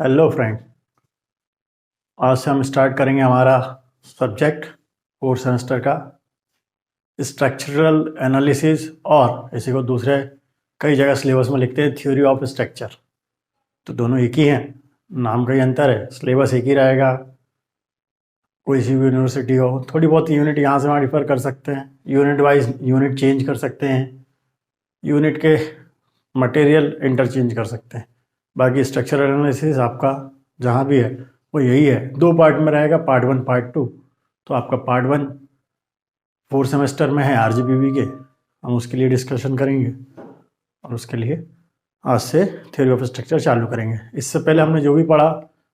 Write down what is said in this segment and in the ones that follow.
Hello friend, आज से हम स्टार्ट करेंगे हमारा सब्जेक्ट फोर्थ सेमेस्टर का स्ट्रक्चरल एनालिसिस, और इसी को दूसरे कई जगह सिलेबस में लिखते हैं थ्योरी ऑफ स्ट्रक्चर। तो दोनों एक ही हैं, नाम का ही अंतर है, सिलेबस एक ही रहेगा। कोई सी भी यूनिवर्सिटी हो, थोड़ी बहुत यूनिट यहाँ से वहाँ डिफर कर सकते हैं, यूनिट वाइज यूनिट चेंज कर सकते हैं, यूनिट के मटेरियल इंटरचेंज कर सकते हैं। बाकी स्ट्रक्चरल एनालिसिस आपका जहाँ भी है वो यही है, दो पार्ट में रहेगा, पार्ट 1 पार्ट 2। तो आपका पार्ट 1 फोर्थ सेमेस्टर में है आरजीबीवी के, हम उसके लिए डिस्कशन करेंगे और उसके लिए आज से थ्योरी ऑफ स्ट्रक्चर चालू करेंगे। इससे पहले हमने जो भी पढ़ा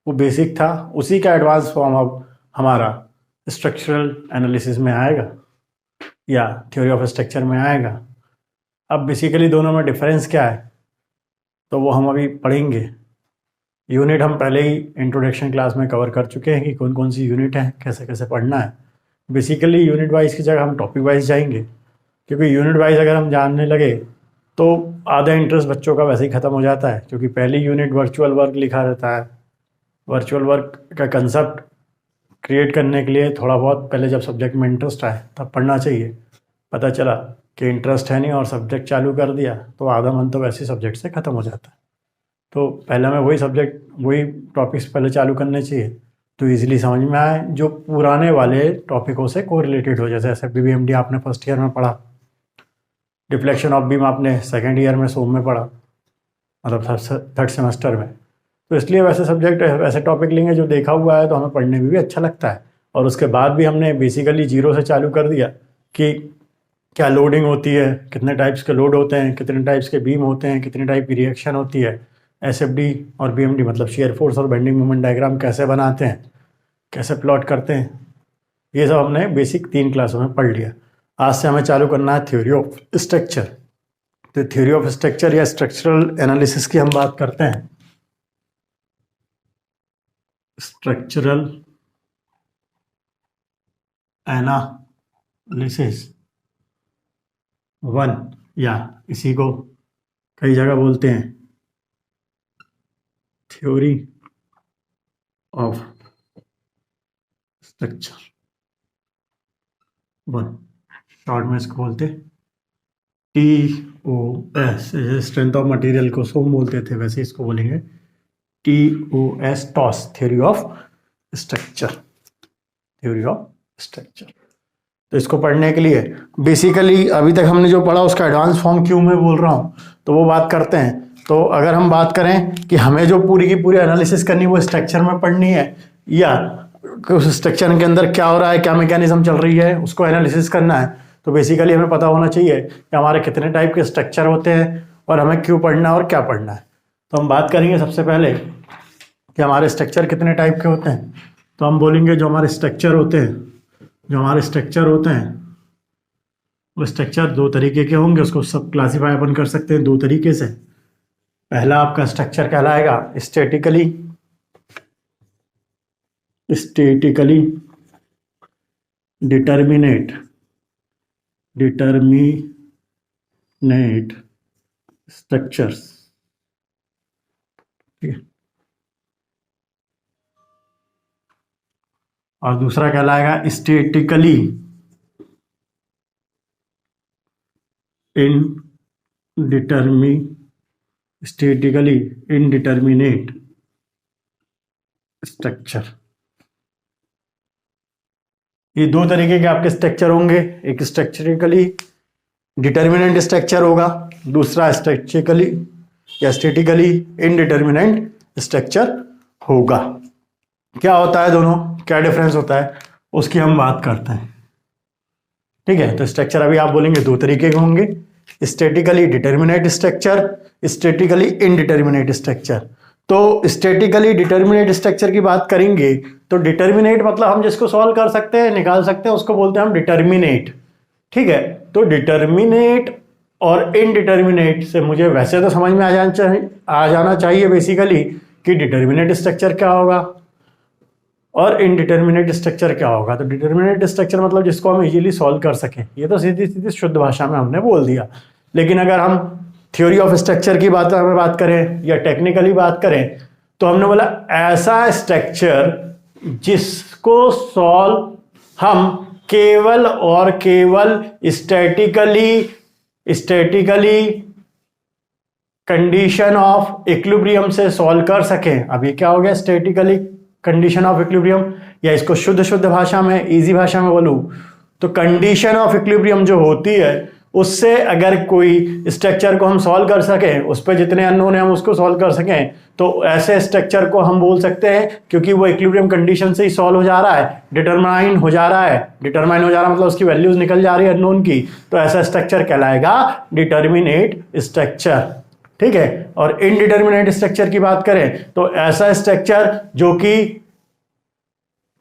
वो बेसिक था, उसी का एडवांस फॉर्म अब हमारा स्ट्रक्चरल एनालिसिस में आएगा या थ्योरी ऑफ स्ट्रक्चर में आएगा। अब बेसिकली दोनों में डिफरेंस क्या है तो वो हम अभी पढ़ेंगे। यूनिट हम पहले ही इंट्रोडक्शन क्लास में कवर कर चुके हैं कि कौन कौन सी यूनिट है, कैसे कैसे पढ़ना है। बेसिकली यूनिट वाइज की जगह हम टॉपिक वाइज जाएंगे, क्योंकि यूनिट वाइज अगर हम जानने लगे तो आधा इंटरेस्ट बच्चों का वैसे ही ख़त्म हो जाता है, क्योंकि पहली यूनिट वर्चुअल वर्क लिखा रहता है। वर्चुअल वर्क का कंसेप्ट क्रिएट करने के लिए थोड़ा बहुत पहले जब सब्जेक्ट में इंटरेस्ट आए तब पढ़ना चाहिए। पता चला कि इंटरेस्ट है नहीं और सब्जेक्ट चालू कर दिया तो आधा मन तो वैसे सब्जेक्ट से ख़त्म हो जाता है। तो पहले हमें वही टॉपिक्स पहले चालू करने चाहिए तो इजीली समझ में आए, जो पुराने वाले टॉपिकों से कोरिलेटेड हो। जैसे एसएफडी आपने फर्स्ट ईयर में पढ़ा, डिफ्लेक्शन ऑफ बीम आपने सेकेंड ईयर में सोम में पढ़ा, मतलब थर्ड सेमेस्टर में। तो इसलिए वैसे सब्जेक्ट वैसे टॉपिक लेंगे जो देखा हुआ है तो हमें पढ़ने में भी अच्छा लगता है। और उसके बाद भी हमने बेसिकली जीरो से चालू कर दिया कि क्या लोडिंग होती है, कितने टाइप्स के लोड होते हैं, कितने टाइप्स के बीम होते हैं, कितने टाइप की रिएक्शन होती है, एसएफडी और बीएमडी मतलब शेयर फोर्स और बेंडिंग मोमेंट डायग्राम कैसे बनाते हैं, कैसे प्लॉट करते हैं, ये सब हमने बेसिक 3 क्लासों में पढ़ लिया। आज से हमें चालू करना है थ्योरी ऑफ स्ट्रक्चर। तो थ्योरी ऑफ स्ट्रक्चर या स्ट्रक्चरल एनालिसिस की हम बात करते हैं। स्ट्रक्चरल एनालिसिस 1, या इसी को कई जगह बोलते हैं थ्योरी ऑफ स्ट्रक्चर 1, शॉर्ट में इसको बोलते TOS। जैसे स्ट्रेंथ ऑफ मटेरियल को सोम बोलते थे वैसे इसको बोलेंगे TOS, toss, theory of structure, theory of structure. तो इसको पढ़ने के लिए बेसिकली अभी तक हमने जो पढ़ा उसका एडवांस फॉर्म क्यों मैं बोल रहा हूँ तो वो बात करते हैं। तो अगर हम बात करें कि हमें जो पूरी की पूरी एनालिसिस करनी वो स्ट्रक्चर में पढ़नी है, या उस स्ट्रक्चर के अंदर क्या हो रहा है, क्या मैकेनिज्म चल रही है, उसको एनालिसिस करना है, तो बेसिकली हमें पता होना चाहिए कि हमारे कितने टाइप के स्ट्रक्चर होते हैं और हमें क्यों पढ़ना है और क्या पढ़ना है। तो हम बात करेंगे सबसे पहले कि हमारे स्ट्रक्चर कितने टाइप के होते हैं। तो हम बोलेंगे जो हमारे स्ट्रक्चर होते हैं वो स्ट्रक्चर 2 तरीके के होंगे, उसको सब क्लासीफाई अपन कर सकते हैं 2 तरीके से। पहला आपका स्ट्रक्चर कहलाएगा स्टैटिकली डिटर्मिनेट स्ट्रक्चर्स, ठीक है। और दूसरा कहलाएगा स्टैटिकली इनडिटर्मिनेट स्ट्रक्चर। ये 2 तरीके के आपके स्ट्रक्चर होंगे, एक स्ट्रक्चरिकली डिटर्मिनेंट स्ट्रक्चर होगा, दूसरा स्ट्रक्चरिकली या स्टैटिकली इनडिटर्मिनेंट स्ट्रक्चर होगा। क्या होता है दोनों, क्या डिफरेंस होता है उसकी हम बात करते हैं, ठीक है। तो स्ट्रक्चर अभी आप बोलेंगे 2 तरीके के होंगे, statically determinate structure, statically indeterminate structure. तो स्टैटिकली डिटर्मिनेट स्ट्रक्चर की बात करेंगे तो डिटर्मिनेट मतलब हम जिसको सॉल्व कर सकते हैं, निकाल सकते हैं, उसको बोलते हैं हम डिटर्मिनेट, ठीक है। तो डिटर्मिनेट और इनडिटर्मिनेट से मुझे वैसे तो समझ में आ जाना चाहिए बेसिकली कि डिटर्मिनेट स्ट्रक्चर क्या होगा और इनडिटर्मिनेट स्ट्रक्चर क्या होगा। तो डिटर्मिनेट स्ट्रक्चर मतलब जिसको हम इजीली सॉल्व कर सकें, ये तो सीधी सीधी शुद्ध भाषा में हमने बोल दिया। लेकिन अगर हम थ्योरी ऑफ स्ट्रक्चर की बात करें या टेक्निकली बात करें तो हमने बोला ऐसा स्ट्रक्चर जिसको सॉल्व हम केवल और केवल स्टैटिकली कंडीशन ऑफ इक्विलिब्रियम से सॉल्व कर सकें। अब ये क्या हो गया स्टैटिकली कंडीशन ऑफ इक्विलिब्रियम, या इसको शुद्ध भाषा में, इजी भाषा में बोलूं तो कंडीशन ऑफ इक्विलिब्रियम जो होती है उससे अगर कोई स्ट्रक्चर को हम सॉल्व कर सकें, उस पर जितने अननोन है हम उसको सॉल्व कर सकें, तो ऐसे स्ट्रक्चर को हम बोल सकते हैं, क्योंकि वो इक्विलिब्रियम कंडीशन से ही सॉल्व हो जा रहा है, डिटरमाइन हो जा रहा मतलब उसकी वैल्यूज निकल जा रही है अननोन की, तो ऐसा स्ट्रक्चर कहलाएगा डिटर्मिनेट स्ट्रक्चर। ठीक है, और इनडिटर्मिनेट स्ट्रक्चर की बात करें तो ऐसा स्ट्रक्चर जो कि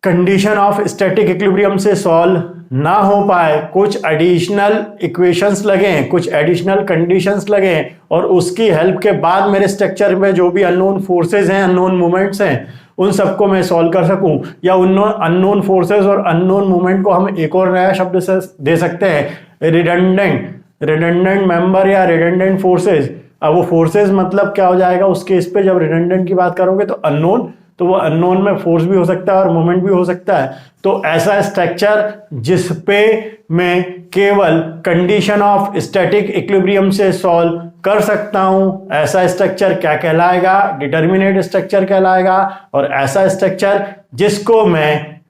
कंडीशन ऑफ स्टैटिक इक्विलिब्रियम से सॉल्व ना हो पाए, कुछ एडिशनल इक्वेशंस लगे, कुछ एडिशनल कंडीशंस लगे, और उसकी हेल्प के बाद मेरे स्ट्रक्चर में जो भी अननोन फोर्सेस हैं, अननोन मूवमेंट्स हैं, उन सबको मैं सॉल्व कर सकूं, या उन अननोन फोर्सेस और अननोन मूवमेंट को हम एक और नया शब्द से दे सकते हैं, रिडंडेंट मेंबर या रिडंडेंट फोर्सेस। अब वो फोर्सेस मतलब क्या हो जाएगा उस केस पे, जब रिडंडेंट की बात करोगे तो अननोन, तो वो अननोन में फोर्स भी हो सकता है और मोमेंट भी हो सकता है। तो ऐसा स्ट्रक्चर जिस पे मैं केवल कंडीशन ऑफ स्टैटिक इक्विलिब्रियम से सॉल्व कर सकता हूं, ऐसा स्ट्रक्चर क्या कहलाएगा, डिटर्मिनेट स्ट्रक्चर कहलाएगा। और ऐसा स्ट्रक्चर जिसको मैं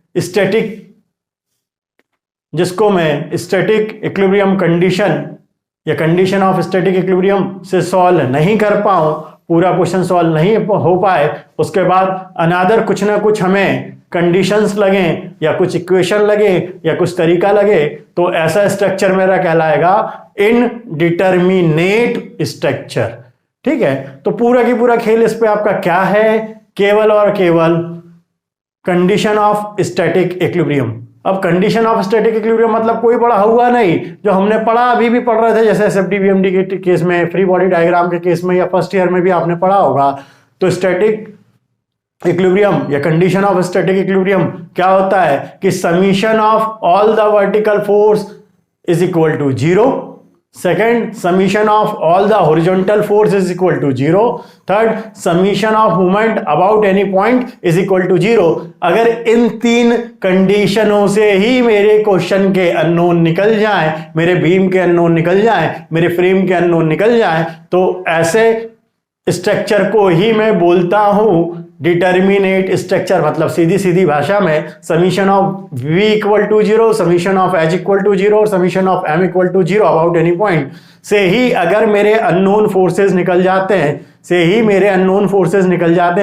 स्टैटिक इक्विलिब्रियम कंडीशन या कंडीशन ऑफ स्टैटिक इक्विलिब्रियम से सॉल्व नहीं कर पाऊं, पूरा क्वेश्चन सॉल्व नहीं हो पाए, उसके बाद अनादर कुछ ना कुछ हमें कंडीशंस लगे या कुछ इक्वेशन लगे या कुछ तरीका लगे, तो ऐसा स्ट्रक्चर मेरा कहलाएगा इनडिटर्मिनेट स्ट्रक्चर। ठीक है, तो पूरा की पूरा खेल इस पे आपका क्या है, केवल और केवल कंडीशन ऑफ स्टैटिक इक्विलिब्रियम। अब कंडीशन ऑफ स्टैटिक इक्विलिब्रियम मतलब कोई बड़ा हुआ नहीं, जो हमने पढ़ा अभी भी पढ़ रहे थे, जैसे एसएफडी वीएमडी के केस में, फ्री बॉडी डायग्राम के केस में, या फर्स्ट ईयर में भी आपने पढ़ा होगा। तो स्टैटिक इक्विलिब्रियम या कंडीशन ऑफ स्टैटिक इक्विलिब्रियम क्या होता है कि summation of all the vertical force is equal to 0, second summation of all the horizontal force is equal to 0, third summation of movement about any point is equal to 0। अगर इन तीन कंडीशनों से ही मेरे question के unknown निकल जाएं, मेरे beam के unknown निकल जाएं, मेरे फ्रेम के अननोन निकल जाएं, तो ऐसे स्ट्रक्चर को ही मैं बोलता हूं डिटर्मिनेट स्ट्रक्चर। मतलब सीधी भाषा में summation of v equal to 0, summation of h equal to 0 और summation of m equal to 0 about any point से ही अगर मेरे अननोन फोर्सेस निकल जाते हैं,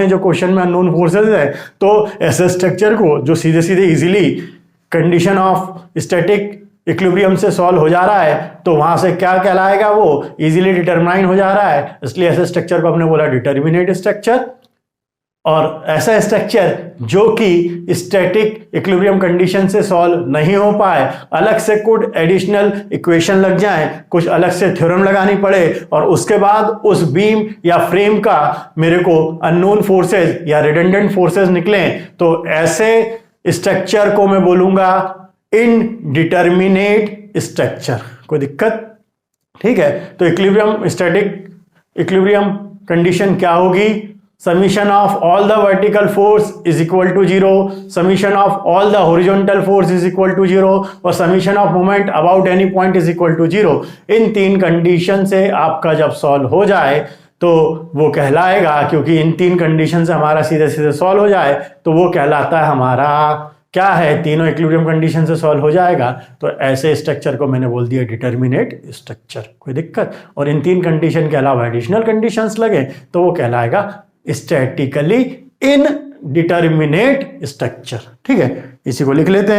जो क्वेश्चन में अननोन फोर्सेस है, तो ऐसे स्ट्रक्चर को जो सीधे easily condition of static equilibrium से सॉल्व हो जा रहा है, तो वहां से क्या कहलाएगा, वो इजीली डिटरमाइन हो जा रहा है, इसलिए ऐसे स्ट्रक्चर को हमने बोला डिटर्मिनेट स्ट्रक्चर। और ऐसा स्ट्रक्चर जो कि स्टैटिक इक्विलिब्रियम कंडीशन से सॉल्व नहीं हो पाए, अलग से कुछ एडिशनल इक्वेशन लग जाएं, कुछ अलग से थ्योरम लगानी पड़े, और उसके बाद उस बीम या फ्रेम का मेरे को अननोन फोर्सेस या रिडंडेंट फोर्सेस निकलें, तो ऐसे स्ट्रक्चर को मैं बोलूंगा इनडिटर्मिनेट स्ट्रक्चर। कोई दिक्कत? ठीक है, तो इक्विलिब्रियम स्टैटिक इक्विलिब्रियम कंडीशन क्या होगी, summation of all the vertical force is equal to 0, summation of all the horizontal force is equal to 0 और summation of moment about any point is equal to 0। इन तीन condition से आपका जब solve हो जाए तो वो कहलाएगा, क्योंकि इन तीन कंडीशन से हमारा सीधे सॉल्व हो जाए तो वो कहलाता है हमारा क्या है, तीनों इक्विलिब्रियम कंडीशन से सॉल्व हो जाएगा, तो ऐसे स्ट्रक्चर को मैंने बोल दिया डिटर्मिनेट स्ट्रक्चर। कोई दिक्कत? और इन तीन कंडीशन के अलावा एडिशनल कंडीशंस लगे तो वो कहलाएगा स्टैटिकली इनडिटर्मिनेट स्ट्रक्चर। ठीक है, इसी को लिख लेते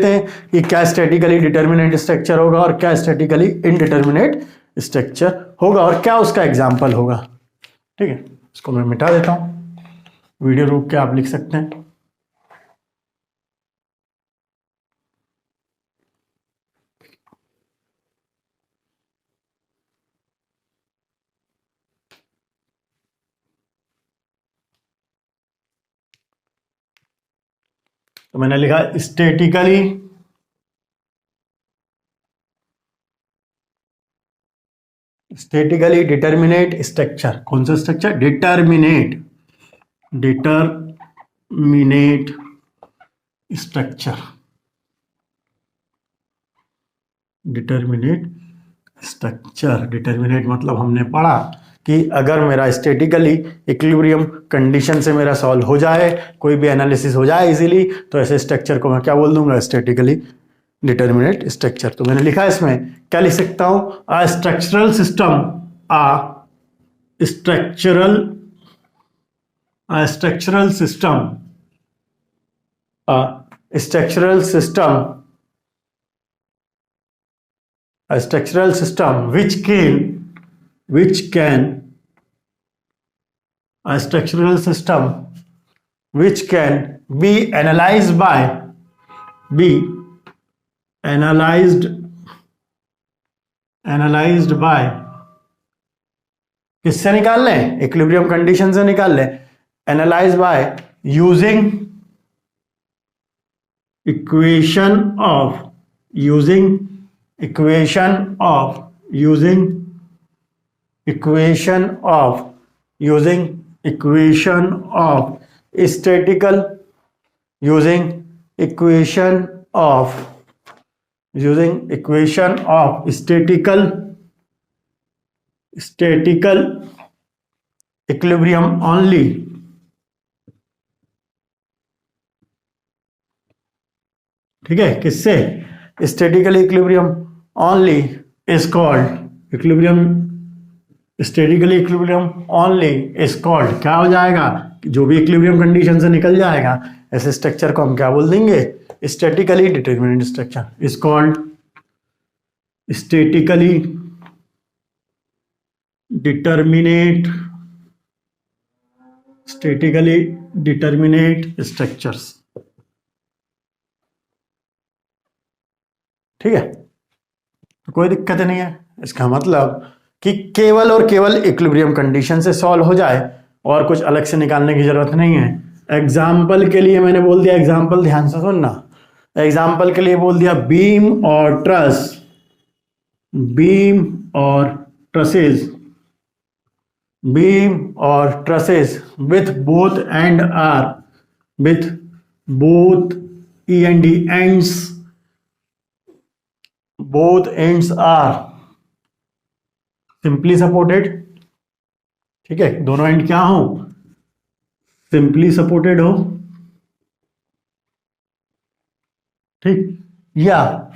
हैं कि क्या स्टैटिकली डिटर्मिनेट स्ट्रक्चर होगा और क्या स्टैटिकली इनडिटर्मिनेट स्ट्रक्चर होगा और क्या उसका एग्जाम्पल होगा। ठीक है, इसको मैं मिटा देता हूं, वीडियो रोक के आप लिख सकते हैं। तो मैंने लिखा स्टैटिकली स्टैटिकली डिटर्मिनेट स्ट्रक्चर। कौन सा structure? Determinate structure. Determinate structure. Determinate मतलब हमने पढ़ा कि अगर मेरा स्टैटिकली इक्विलिब्रियम कंडीशन से मेरा सॉल्व हो जाए, कोई भी एनालिसिस हो जाए इजीली, तो ऐसे स्ट्रक्चर को मैं क्या बोल दूंगा? Statically determinate structure. तो मैंने लिखा है इसमें, क्या लिख सकता हूं? अ structural system, which can be analyzed by किससे निकाल लें? इक्विलिब्रियम कंडीशन से निकाल लें। Analyse by using equation of statistical using equation of statical equilibrium only, ठीक है? किससे? Statistical equilibrium only is called statically equilibrium only is called, क्या हो जाएगा? जो भी इक्विलिब्रियम कंडीशन से निकल जाएगा, ऐसे स्ट्रक्चर को हम क्या बोल देंगे? Statically determinate structure is called statically determinate structures. ठीक है, तो कोई दिक्कत नहीं है। इसका मतलब कि केवल और केवल इक्विलिब्रियम कंडीशन से सॉल्व हो जाए और कुछ अलग से निकालने की जरूरत नहीं है। एग्जाम्पल के लिए मैंने बोल दिया, एग्जाम्पल ध्यान से सुनना, एग्जाम्पल के लिए बोल दिया बीम और trusses with both ends are simply supported. ठीक है, दोनों एंड क्या हो? सिंपली सपोर्टेड हो। ठीक, या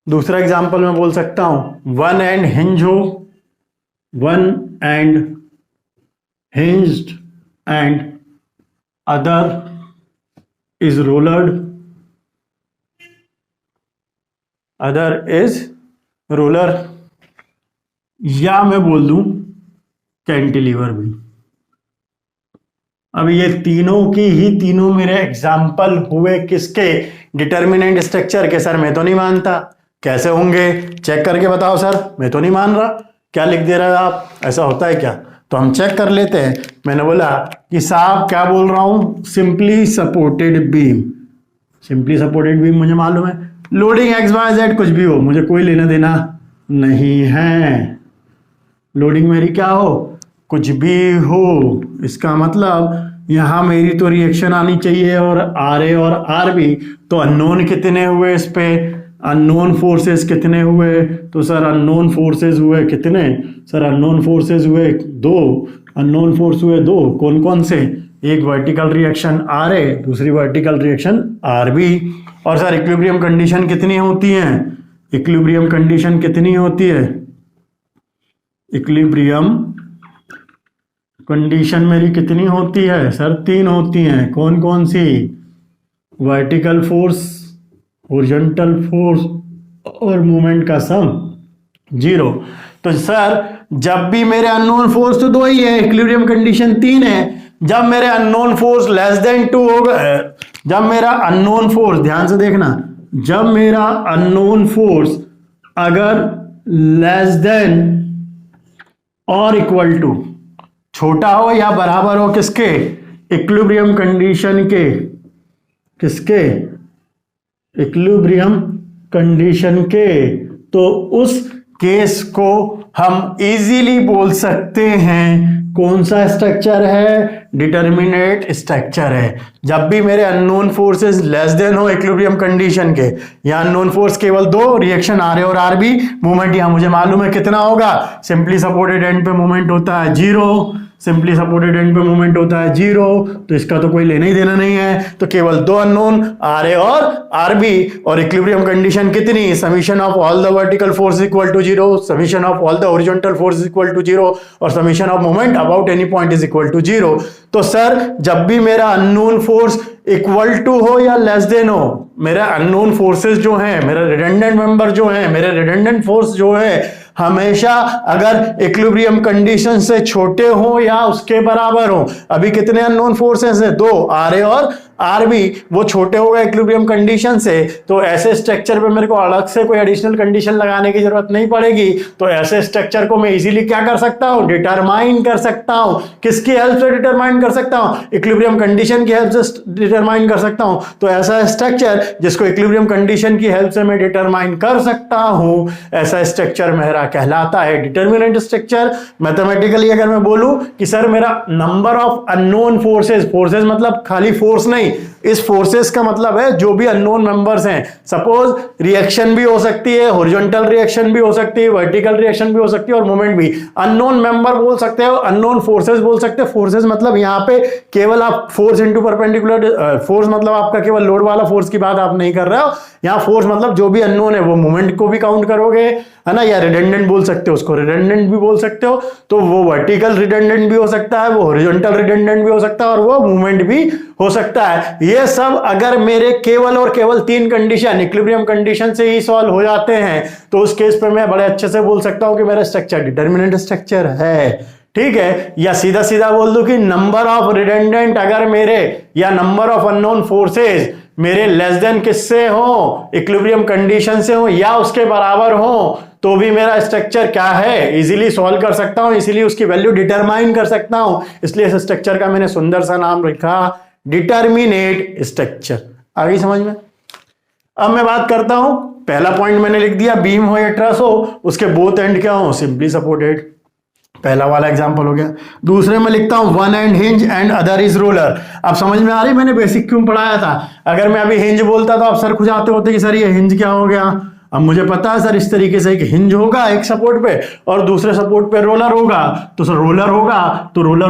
दूसरा एग्जांपल मैं बोल सकता हूं one and hinged and other is roller, या मैं बोल दूं कैंटिलीवर भी। अब ये तीनों मेरे एग्जाम्पल हुए किसके? डिटर्मिनेंट स्ट्रक्चर के। सर मैं तो नहीं मानता। कैसे होंगे? चेक करके बताओ सर। मैं तो नहीं मान रहा। क्या लिख दे रहे हो आप? ऐसा होता है क्या? तो हम चेक कर लेते हैं। मैंने बोला कि साहब क्या बोल रहा हूं? सिंपली सपोर्टेड बीम मुझे मालूम है। लोडिंग एक्स वाई जेड कुछ भी हो, मुझे कोई लेना देना नहीं है। लोडिंग मेरी क्या हो? कुछ भी हो। इसका मतलब यहां मेरी तो रिएक्शन आनी चाहिए, और आर ए और आर बी। तो अननोन कितने हुए इस पे? अननोन फोर्सेस कितने हुए? तो सर अननोन फोर्सेस हुए कितने? सर अननोन फोर्सेस हुए 2। अननोन फोर्स हुए 2। कौन कौन से? एक वर्टिकल रिएक्शन आर ए, दूसरी वर्टिकल रिएक्शन आर बी। और सर इक्विलिब्रियम कंडीशन कितनी होती है? इक्विलिब्रियम कंडीशन कितनी होती है? इक्विलिब्रियम कंडीशन मेरी कितनी होती है? सर 3 होती हैं। कौन कौन सी? वर्टिकल फोर्स, हॉरिजॉन्टल फोर्स और मूवमेंट का सम 0। तो सर जब भी मेरे अननोन फोर्स तो 2 ही है, इक्विलिब्रियम कंडीशन 3 है। जब मेरे अननोन फोर्स लेस देन 2 होगा, जब मेरा अननोन फोर्स, ध्यान से देखना, जब मेरा अननोन फोर्स अगर लेस देन और इक्वल टू, छोटा हो या बराबर हो किसके? इक्विलिब्रियम कंडीशन के। किसके? इक्विलिब्रियम कंडीशन के। तो उस केस को हम इजीली बोल सकते हैं कौन सा स्ट्रक्चर है, डिटर्मिनेट स्ट्रक्चर है। जब भी मेरे अननोन फोर्सेस लेस देन हो इक्विलिब्रियम कंडीशन के, या अननोन फोर्स केवल दो, रिएक्शन आर ए और आर बी, मूवमेंट यहां मुझे मालूम है कितना होगा, सिंपली सपोर्टेड एंड पे मूवमेंट होता है 0, सिंपली सपोर्टेड एंड पे मूवमेंट होता है 0, तो इसका तो कोई लेना ही देना नहीं है। तो केवल दो अननोन आर ए और आर बी, और इक्विलिब्रियम कंडीशन कितनी, summation of all the vertical force equal to 0, summation of all the horizontal force equal to 0, और summation of moment about any point is equal to 0। तो sir जब भी मेरा unknown force equal to हो या less than हो, मेरा unknown forces जो हैं, मेरा रिडंडेंट मेंबर जो हैं, मेरे रिडंडेंट फोर्स जो है, हमेशा अगर इक्विलिब्रियम कंडीशन से छोटे हो या उसके बराबर हो, अभी कितने अननोन फोर्सेस हैं, दो, आर ए और आर बी, वो छोटे हो गए इक्विलिब्रियम कंडीशन से, तो ऐसे स्ट्रक्चर पे मेरे को अलग से कोई एडिशनल कंडीशन लगाने की जरूरत नहीं पड़ेगी। तो ऐसे स्ट्रक्चर को मैं इजीली क्या कर सकता हूं, डिटरमाइन कर सकता हूं। किसकी हेल्प से डिटरमाइन कर सकता हूं, इक्विलिब्रियम कंडीशन की हेल्प से डिटरमाइन कर सकता हूं। तो ऐसा स्ट्रक्चर जिसको इक्विलिब्रियम कंडीशन की हेल्प से मैं डिटरमाइन कर सकता हूं, ऐसा स्ट्रक्चर मेरा कहलाता है डिटर्मिनेंट स्ट्रक्चर। मैथमेटिकली अगर मैं बोलूं कि सर मेरा number of unknown forces, forces मतलब खाली फोर्स नहीं, इस फोर्सेस का मतलब है जो भी अननोन मेंबर्स हैं। सपोज रिएक्शन भी हो सकती है, हॉरिजॉन्टल रिएक्शन भी हो सकती है, वर्टिकल रिएक्शन भी हो सकती है, और मोमेंट भी। अननोन मेंबर बोल सकते हो, अननोन फोर्सेस बोल सकते हो। फोर्सेस मतलब यहाँ पे केवल आप फोर्स इनटू परपेंडिकुलर फोर्स, मतलब आपका केवल लोड वाला फोर्स की बात आप नहीं कर रहे हो। यहाँ फोर्स मतलब जो भी अननोन है वो मोमेंट को भी काउंट करोगे, है ना, या रिडंडेंट बोल सकते हो, उसको रिडंडेंट भी बोल सकते हो। तो वो वर्टिकल रिडंडेंट भी हो सकता है, वो हॉरिजॉन्टल रिडंडेंट भी हो सकता है, और वो मूवमेंट भी हो सकता है। ये सब अगर मेरे केवल और केवल तीन कंडीशन इक्विलिब्रियम कंडीशन से ही सॉल्व हो जाते हैं, तो उस केस पे मैं बड़े अच्छे से बोल सकता हूं कि मेरा स्ट्रक्चर डिटर्मिनेंट स्ट्रक्चर है। ठीक है, या सीधा सीधा बोल दूं कि नंबर ऑफ रिडंडेंट अगर मेरे, या नंबर ऑफ अननोन फोर्सेस मेरे लेस देन किससे हो, इक्विलिब्रियम कंडीशन से हो या उसके बराबर हो, तो भी मेरा स्ट्रक्चर क्या है, इजीली सॉल्व कर सकता हूं, इसीलिए उसकी वैल्यू डिटरमाइन कर सकता हूं। इसलिए इस स्ट्रक्चर का मैंने सुंदर सा नाम रखा डिटर्मिनेट स्ट्रक्चर। आ गई समझ में? अब मैं बात करता हूं, पहला पॉइंट मैंने लिख दिया, बीम हो या ट्रस हो, उसके बोथ एंड क्या हो, सिंपली सपोर्टेड। पहला वाला एग्जांपल हो गया। दूसरे में लिखता हूं one and hinge and other is roller. अब समझ में आ रही मैंने बेसिक क्यों पढ़ाया था? अगर मैं अभी हिंज बोलता तो आप सर खुजाते होते कि सर ये हिंज क्या हो गया। अब मुझे पता है सर इस तरीके से एक हिंज होगा एक सपोर्ट पे और दूसरे सपोर्ट पे रोलर होगा, तो सर रोलर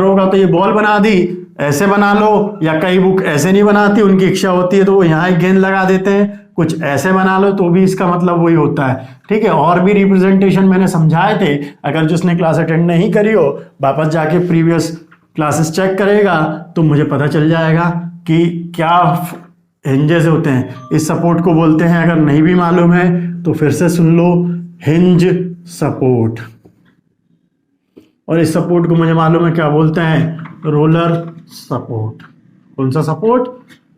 होगा तो ये बॉल बना दी, ऐसे बना लो, या कई बुक ऐसे नहीं बनाती, उनकी इच्छा होती है तो वो यहाँ एक गेंद लगा देते हैं, कुछ ऐसे बना लो, तो भी इसका मतलब वही होता है। ठीक है, और भी रिप्रेजेंटेशन मैंने समझाए थे, अगर जिसने क्लास अटेंड नहीं करी हो वापस जाके प्रीवियस क्लासेस चेक करेगा तो मुझे पता चल जाएगा कि क्या हिंजेस होते हैं। इस सपोर्ट को बोलते हैं, अगर नहीं भी मालूम है तो फिर से सुन लो, हिंज सपोर्ट। और इस सपोर्ट को मुझे मालूम है क्या बोलते हैं, रोलर सपोर्ट। कौन सा सपोर्ट?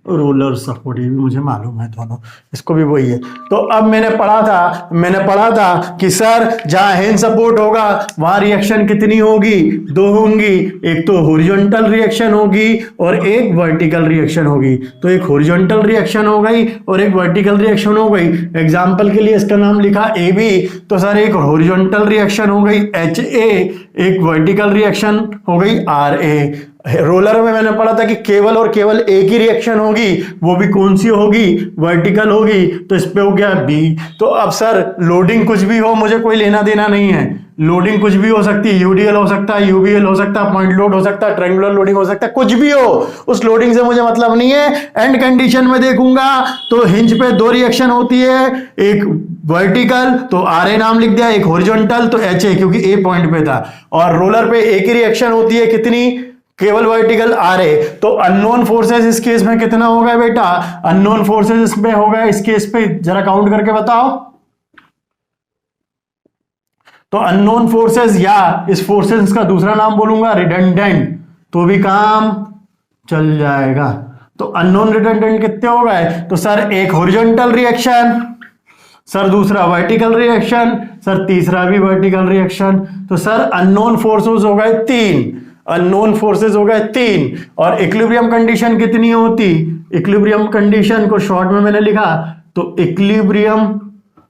रोलर सपोर्ट, ये भी मुझे मालूम है दोनों, इसको भी वही है। तो अब मैंने पढ़ा था कि सर जहां हिंज सपोर्ट होगा वहां रिएक्शन कितनी होगी, दो होंगी, एक तो हॉरिजॉन्टल रिएक्शन होगी और एक वर्टिकल रिएक्शन होगी। तो एक हॉरिजॉन्टल रिएक्शन हो गई और एक वर्टिकल रिएक्शन हो गई। एग्जाम्पल के लिए इसका नाम लिखा ए बी, तो सर एक हॉरिजॉन्टल रिएक्शन हो गई एच ए, एक वर्टिकल रिएक्शन हो गई आर ए। रोलर में मैंने पढ़ा था कि केवल और केवल एक ही रिएक्शन होगी, वो भी कौन सी होगी, वर्टिकल होगी, तो इस पे हो गया बी। तो अब सर लोडिंग कुछ भी हो, मुझे कोई लेना देना नहीं है, लोडिंग कुछ भी हो सकती है, यूडीएल हो सकता है, यूबीएल हो सकता है, पॉइंट लोड हो सकता है, ट्रायंगुलर लोडिंग हो सकता है, कुछ भी हो, उस लोडिंग से मुझे मतलब नहीं है। एंड कंडीशन में देखूंगा तो हिंज पे दो रिएक्शन होती है, एक वर्टिकल तो आर ए नाम लिख दिया, एक हॉरिजॉन्टल तो एच ए, क्योंकि ए पॉइंट पे था, और रोलर पे एक ही रिएक्शन होती है, कितनी, केवल वर्टिकल आर ए। तो अननोन फोर्सेस इस केस में कितना होगा बेटा, अननोन फोर्सेस इसमें होगा इस केस पे, जरा काउंट करके बताओ। तो अननोन फोर्सेस, या इस फोर्सेस का दूसरा नाम बोलूंगा रिडंडेंट, तो भी काम चल जाएगा। तो अननोन रिडंडेंट कितने हो गए, तो सर एक हॉरिजॉन्टल रिएक्शन, सर दूसरा वर्टिकल रिएक्शन, सर तीसरा भी वर्टिकल रिएक्शन। तो सर अननोन फोर्सेस हो गए तीन, अननोन फोर्सेस हो गए तीन। और इक्विलिब्रियम कंडीशन कितनी होती, इक्विलिब्रियम कंडीशन को शॉर्ट में मैंने लिखा, तो इक्विलिब्रियम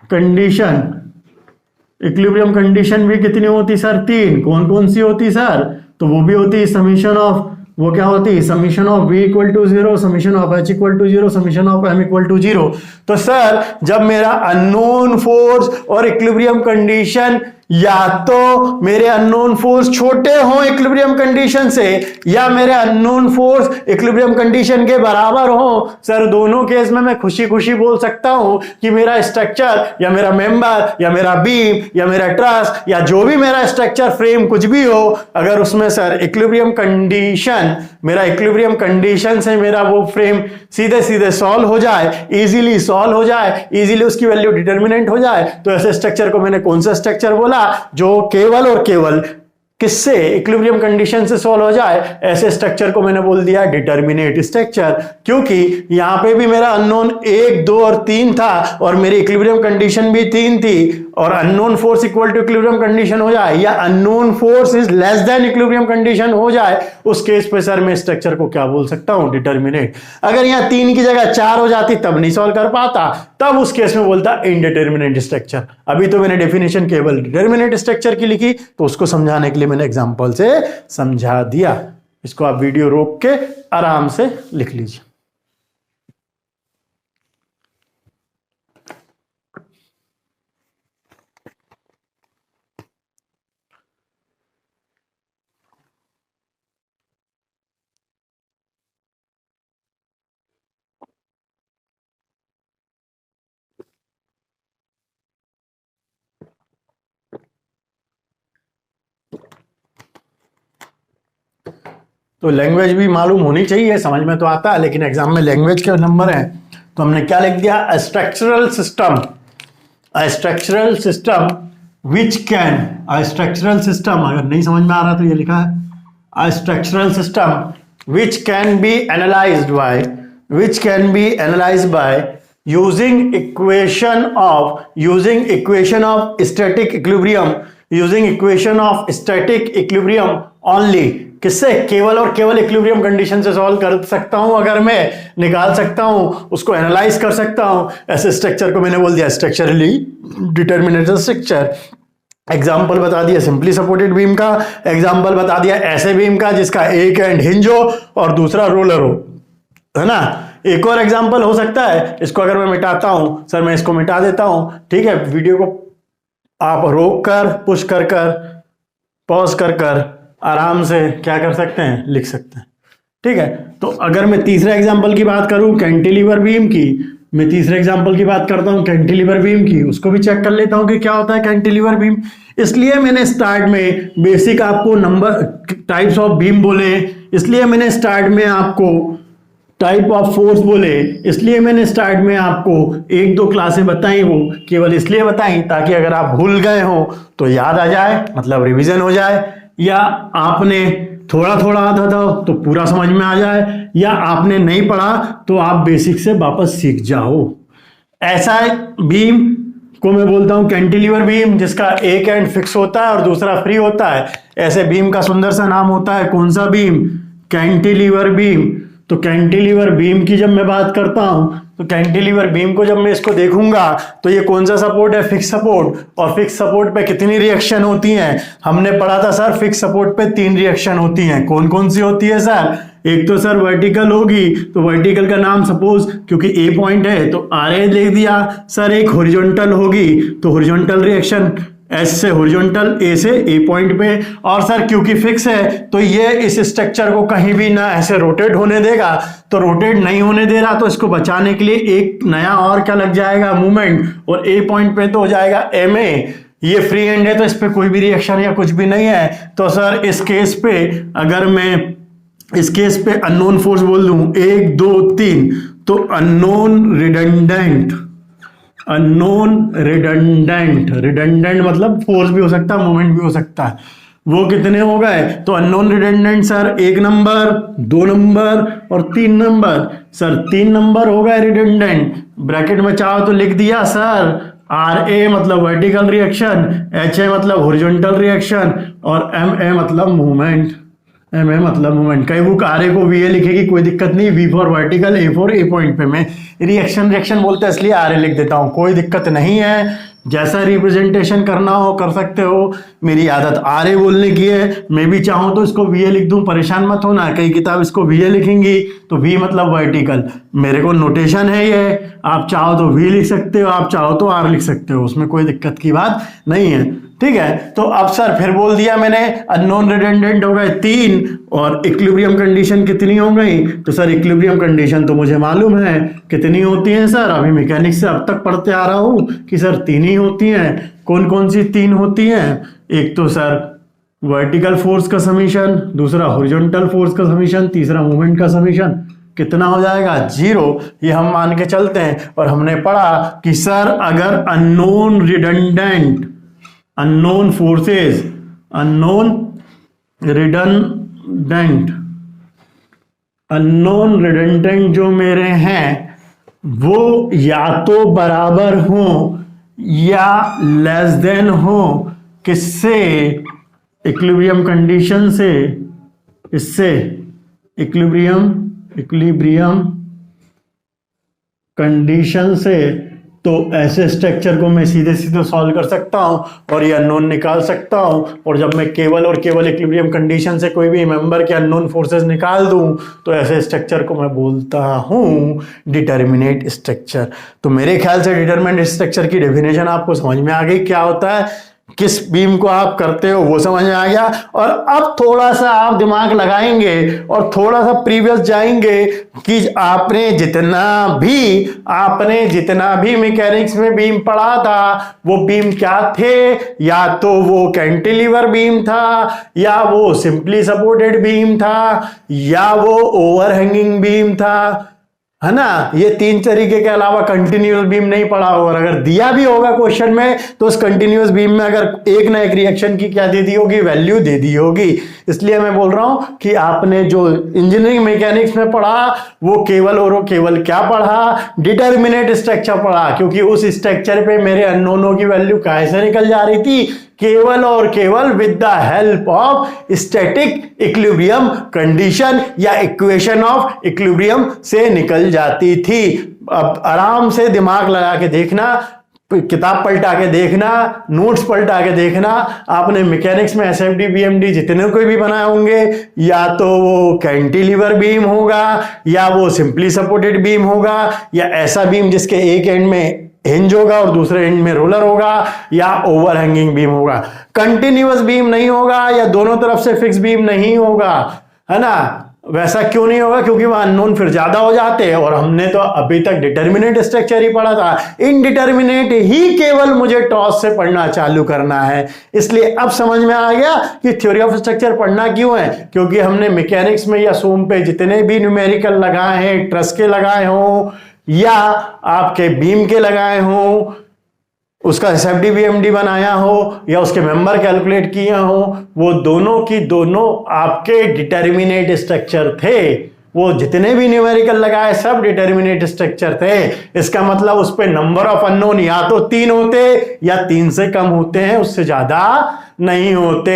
कंडीशन इक्विलिब्रियम कंडीशन भी कितनी होती सर? 3। कौन कौन सी होती सर? तो वो भी होती समीशन ऑफ, वो क्या होती? Summation of v equal to 0, summation of h equal to 0, summation of m equal to 0। तो सर जब मेरा अननोन फोर्स और इक्विलिब्रियम कंडीशन या तो मेरे अननोन फोर्स छोटे हों इक्विलिब्रियम कंडीशन से या मेरे अननोन फोर्स इक्विलिब्रियम कंडीशन के बराबर हो, सर दोनों केस में मैं खुशी खुशी बोल सकता हूं कि मेरा स्ट्रक्चर या मेरा मेंबर या मेरा बीम या मेरा ट्रस या जो भी मेरा स्ट्रक्चर फ्रेम कुछ भी हो, अगर उसमें सर इक्विलिब्रियम कंडीशन, मेरा इक्विलिब्रियम कंडीशन से मेरा वो फ्रेम सीधे सीधे सॉल्व हो जाए, इजीली सॉल्व हो जाए, इजीली उसकी वैल्यू डिटर्मिनेंट हो जाए, तो ऐसे स्ट्रक्चर को मैंने कौन सा स्ट्रक्चर बोला? जो केवल और केवल किससे? इक्विलिब्रियम कंडीशन से सॉल्व हो जाए, ऐसे स्ट्रक्चर को मैंने बोल दिया डिटर्मिनेट स्ट्रक्चर। क्योंकि यहां पे भी मेरा अननोन 1, 2 और 3 था और मेरी इक्विलिब्रियम कंडीशन भी 3 थी, और unknown force equal to equilibrium condition हो जाए या unknown force is less than equilibrium condition हो जाए, उस केस पे सर मैं स्ट्रक्चर को क्या बोल सकता हूं? डिटर्मिनेट। अगर यहां 3 की जगह 4 हो जाती तब नहीं सॉल्व कर पाता, तब उस केस में बोलता इनडिटर्मिनेट स्ट्रक्चर। अभी तो मैंने डेफिनेशन केवल डिटर्मिनेट स्ट्रक्चर की लिखी, तो उसको समझाने के लिए मैंने एग्जांपल से समझा दिया। इसको आप वीडियो रोक के आराम से लिख लीजिए। तो लैंग्वेज भी मालूम होनी चाहिए, समझ में तो आता है, लेकिन एग्जाम में लैंग्वेज के नंबर है, तो हमने क्या लिख दिया? अ structural system, a structural system which can, a structural system, अगर नहीं समझ में आ रहा तो ये लिखा है a structural system which can be analysed by, which can be analysed by using equation of static equilibrium, using equation of static equilibrium only। किससे? केवल और केवल इक्विलिब्रियम कंडीशन से सॉल्व कर सकता हूं, अगर मैं निकाल सकता हूं, उसको एनालाइज कर सकता हूं, ऐसे स्ट्रक्चर को मैंने बोल दिया स्ट्रक्चरली डिटर्मिनेट स्ट्रक्चर। एग्जाम्पल बता दिया सिंपली सपोर्टेड बीम का, एग्जाम्पल बता दिया ऐसे बीम का जिसका एक एंड हिंज हो और दूसरा रोलर हो, है ना। एक और एग्जाम्पल हो सकता है, इसको अगर मैं मिटाता हूं, सर मैं इसको मिटा देता हूं, ठीक है, वीडियो को आप रोक कर, पुश कर कर, पॉज कर कर आराम से क्या कर सकते हैं? लिख सकते हैं, ठीक है। तो अगर मैं तीसरे एग्जाम्पल की बात करूं कैंटिलीवर बीम की, मैं तीसरे एग्जाम्पल की बात करता हूं कैंटिलीवर बीम की, उसको भी चेक कर लेता हूं कि क्या होता है कैंटिलीवर बीम। इसलिए मैंने स्टार्ट में बेसिक आपको नंबर टाइप्स ऑफ बीम बोले, इसलिए मैंने स्टार्ट में आपको टाइप ऑफ फोर्स बोले, इसलिए मैंने स्टार्ट में आपको 1-2 क्लासें बताई, वो केवल इसलिए बताई ताकि अगर आप भूल गए हो तो याद आ जाए, मतलब रिवीजन हो जाए, या आपने थोड़ा थोड़ा आता था तो पूरा समझ में आ जाए, या आपने नहीं पढ़ा तो आप बेसिक से वापस सीख जाओ। ऐसा बीम को मैं बोलता हूं कैंटिलीवर बीम, जिसका एक एंड फिक्स होता है और दूसरा फ्री होता है। ऐसे बीम का सुंदर सा नाम होता है, कौन सा बीम? Cantilever beam. तो कैंटिलीवर बीम की जब मैं बात करता हूं, तो कैंटिलीवर बीम को जब मैं इसको देखूंगा तो ये कौन सा सपोर्ट है? Fix support. और फिक्स सपोर्ट पे कितनी रिएक्शन होती हैं? हमने पढ़ा था सर फिक्स सपोर्ट पे 3 रिएक्शन होती हैं। कौन कौन सी होती है सर? एक तो सर वर्टिकल होगी, तो वर्टिकल का नाम सपोज क्योंकि ए पॉइंट है तो आर ए लिख दिया सर। एक हॉरिजॉन्टल होगी, तो हॉरिजॉन्टल रिएक्शन एस से हॉरिजॉन्टल, ए से ए पॉइंट पे। और सर क्योंकि फिक्स है तो ये इस स्ट्रक्चर को कहीं भी ना ऐसे रोटेट होने देगा, तो रोटेट नहीं होने दे रहा तो इसको बचाने के लिए एक नया और क्या लग जाएगा? मूवमेंट। और ए पॉइंट पे तो हो जाएगा एम ए। ये फ्री एंड है तो इस पे कोई भी रिएक्शन या कुछ भी नहीं है। तो सर इस केस पे अगर मैं इस केस पे अननोन फोर्स बोल दूं 1, 2, 3, तो unknown redundant, unknown redundant, redundant मतलब फोर्स भी हो सकता है, मूवमेंट भी हो सकता है, वो कितने हो गए? तो unknown redundant sir 1 number, 2 number और 3 नंबर। सर 3 नंबर हो गए रिडंडेंट, ब्रैकेट में चाहो तो लिख दिया सर आर ए मतलब वर्टिकल रिएक्शन, एच ए मतलब हॉरिजॉन्टल रिएक्शन और एम ए मतलब मूवमेंट। एम ए मतलब मूवमेंट। कई बुक आर ए को वी ए लिखेगी, कोई दिक्कत नहीं, V for vertical, A for A point पे। मैं रिएक्शन बोलते हैं इसलिए आर ए लिख देता हूं, कोई दिक्कत नहीं है। जैसा रिप्रेजेंटेशन करना हो कर सकते हो। मेरी आदत आर ए बोलने की है, मैं भी चाहूँ तो इसको वी ए लिख दूँ, परेशान मत होना। कई किताब इसको वी ए लिखेंगी तो वी मतलब वर्टिकल, मेरे को नोटेशन है ये, आप चाहो तो वी लिख सकते हो, आप चाहो तो आर लिख सकते हो, उसमें कोई दिक्कत की बात नहीं है। ठीक है, तो अब सर फिर बोल दिया मैंने, अननोन रिडंडेंट हो गए 3 और इक्विलिब्रियम कंडीशन कितनी हो गई? तो सर इक्विलिब्रियम कंडीशन तो मुझे मालूम है कितनी होती है सर, अभी मैकेनिक्स से अब तक पढ़ते आ रहा हूं कि सर 3 ही होती हैं। कौन कौन सी 3 होती हैं? एक तो सर वर्टिकल फोर्स का समीशन, दूसरा हॉरिजॉन्टल फोर्स का समीशन, तीसरा मूवमेंट का समीशन। कितना हो जाएगा? 0। ये हम मान के चलते हैं। और हमने पढ़ा कि सर अगर unknown redundant, unknown forces, unknown redundant, unknown redundant जो मेरे हैं वो या तो बराबर हो या लेस देन हो किससे? इक्विलिब्रियम कंडीशन से। इससे इक्विलिब्रियम कंडीशन से। तो ऐसे स्ट्रक्चर को मैं सीधे सीधे सॉल्व कर सकता हूं और ये अननोन निकाल सकता हूं। और जब मैं केवल और केवल इक्विलिब्रियम कंडीशन से कोई भी मेंबर के अननोन फोर्सेस निकाल दूं तो ऐसे स्ट्रक्चर को मैं बोलता हूं डिटर्मिनेट स्ट्रक्चर। तो मेरे ख्याल से डिटर्मिनेट स्ट्रक्चर की डेफिनेशन आपको समझ में आ गई, क्या होता है, किस बीम को आप करते हो वो समझ में आ गया। और अब थोड़ा सा आप दिमाग लगाएंगे और थोड़ा सा प्रीवियस जाएंगे कि आपने जितना भी मैकेनिक्स में बीम पढ़ा था वो बीम क्या थे? या तो वो कैंटिलीवर बीम था, या वो सिंपली सपोर्टेड बीम था, या वो ओवरहैंगिंग बीम था, है ना। ये 3 तरीके के अलावा कंटिन्यूअस बीम नहीं पढ़ा होगा। अगर दिया भी होगा क्वेश्चन में तो उस कंटिन्यूअस बीम में अगर एक ना एक रिएक्शन की क्या दे दी होगी? वैल्यू दे दी होगी। इसलिए मैं बोल रहा हूं कि आपने जो इंजीनियरिंग मैकेनिक्स में पढ़ा वो केवल और केवल क्या पढ़ा? डिटर्मिनेट स्ट्रक्चर पढ़ा, क्योंकि उस स्ट्रक्चर पे मेरे अननोनों की वैल्यू कैसे निकल जा रही थी? केवल और केवल with the help of static equilibrium condition या इक्वेशन ऑफ इक्विलिब्रियम से निकल जाती थी। अब आराम से दिमाग लगा के देखना, किताब पलटा के देखना, नोट्स पलटा के देखना। आपने मैकेनिक्स में एसएफडी बीएमडी जितने कोई भी बनाए होंगे, या तो वो कैंटिलीवर बीम होगा, या वो सिंपली सपोर्टेड बीम होगा, या ऐसा बीम जिसके एक एंड में हिंज होगा और दूसरे एंड में रोलर होगा, या ओवरहैंगिंग बीम होगा। कंटिन्यूअस बीम नहीं होगा, या दोनों तरफ से फिक्स बीम नहीं होगा, है ना। वैसा क्यों नहीं होगा? क्योंकि वह अननोन फिर ज्यादा हो जाते हैं और हमने तो अभी तक डिटर्मिनेट स्ट्रक्चर ही पढ़ा था। इनडिटर्मिनेट ही केवल मुझे टॉस से पढ़ना चालू करना है। इसलिए अब समझ में आ गया कि थ्योरी ऑफ स्ट्रक्चर पढ़ना क्यों है। क्योंकि हमने मैकेनिक्स में या सोम पे जितने भी न्यूमेरिकल लगाए हैं, ट्रस के लगाए हों या आपके बीम के लगाए हों, उसका एसएफडी बीएमडी बनाया हो या उसके मेंबर कैलकुलेट किए हो, वो दोनों की दोनों आपके डिटर्मिनेट स्ट्रक्चर थे। वो जितने भी न्यूमेरिकल लगाए सब डिटर्मिनेट स्ट्रक्चर थे। इसका मतलब उस पे नंबर ऑफ अननोन या तो 3 होते या 3 से कम होते हैं, उससे ज्यादा नहीं होते,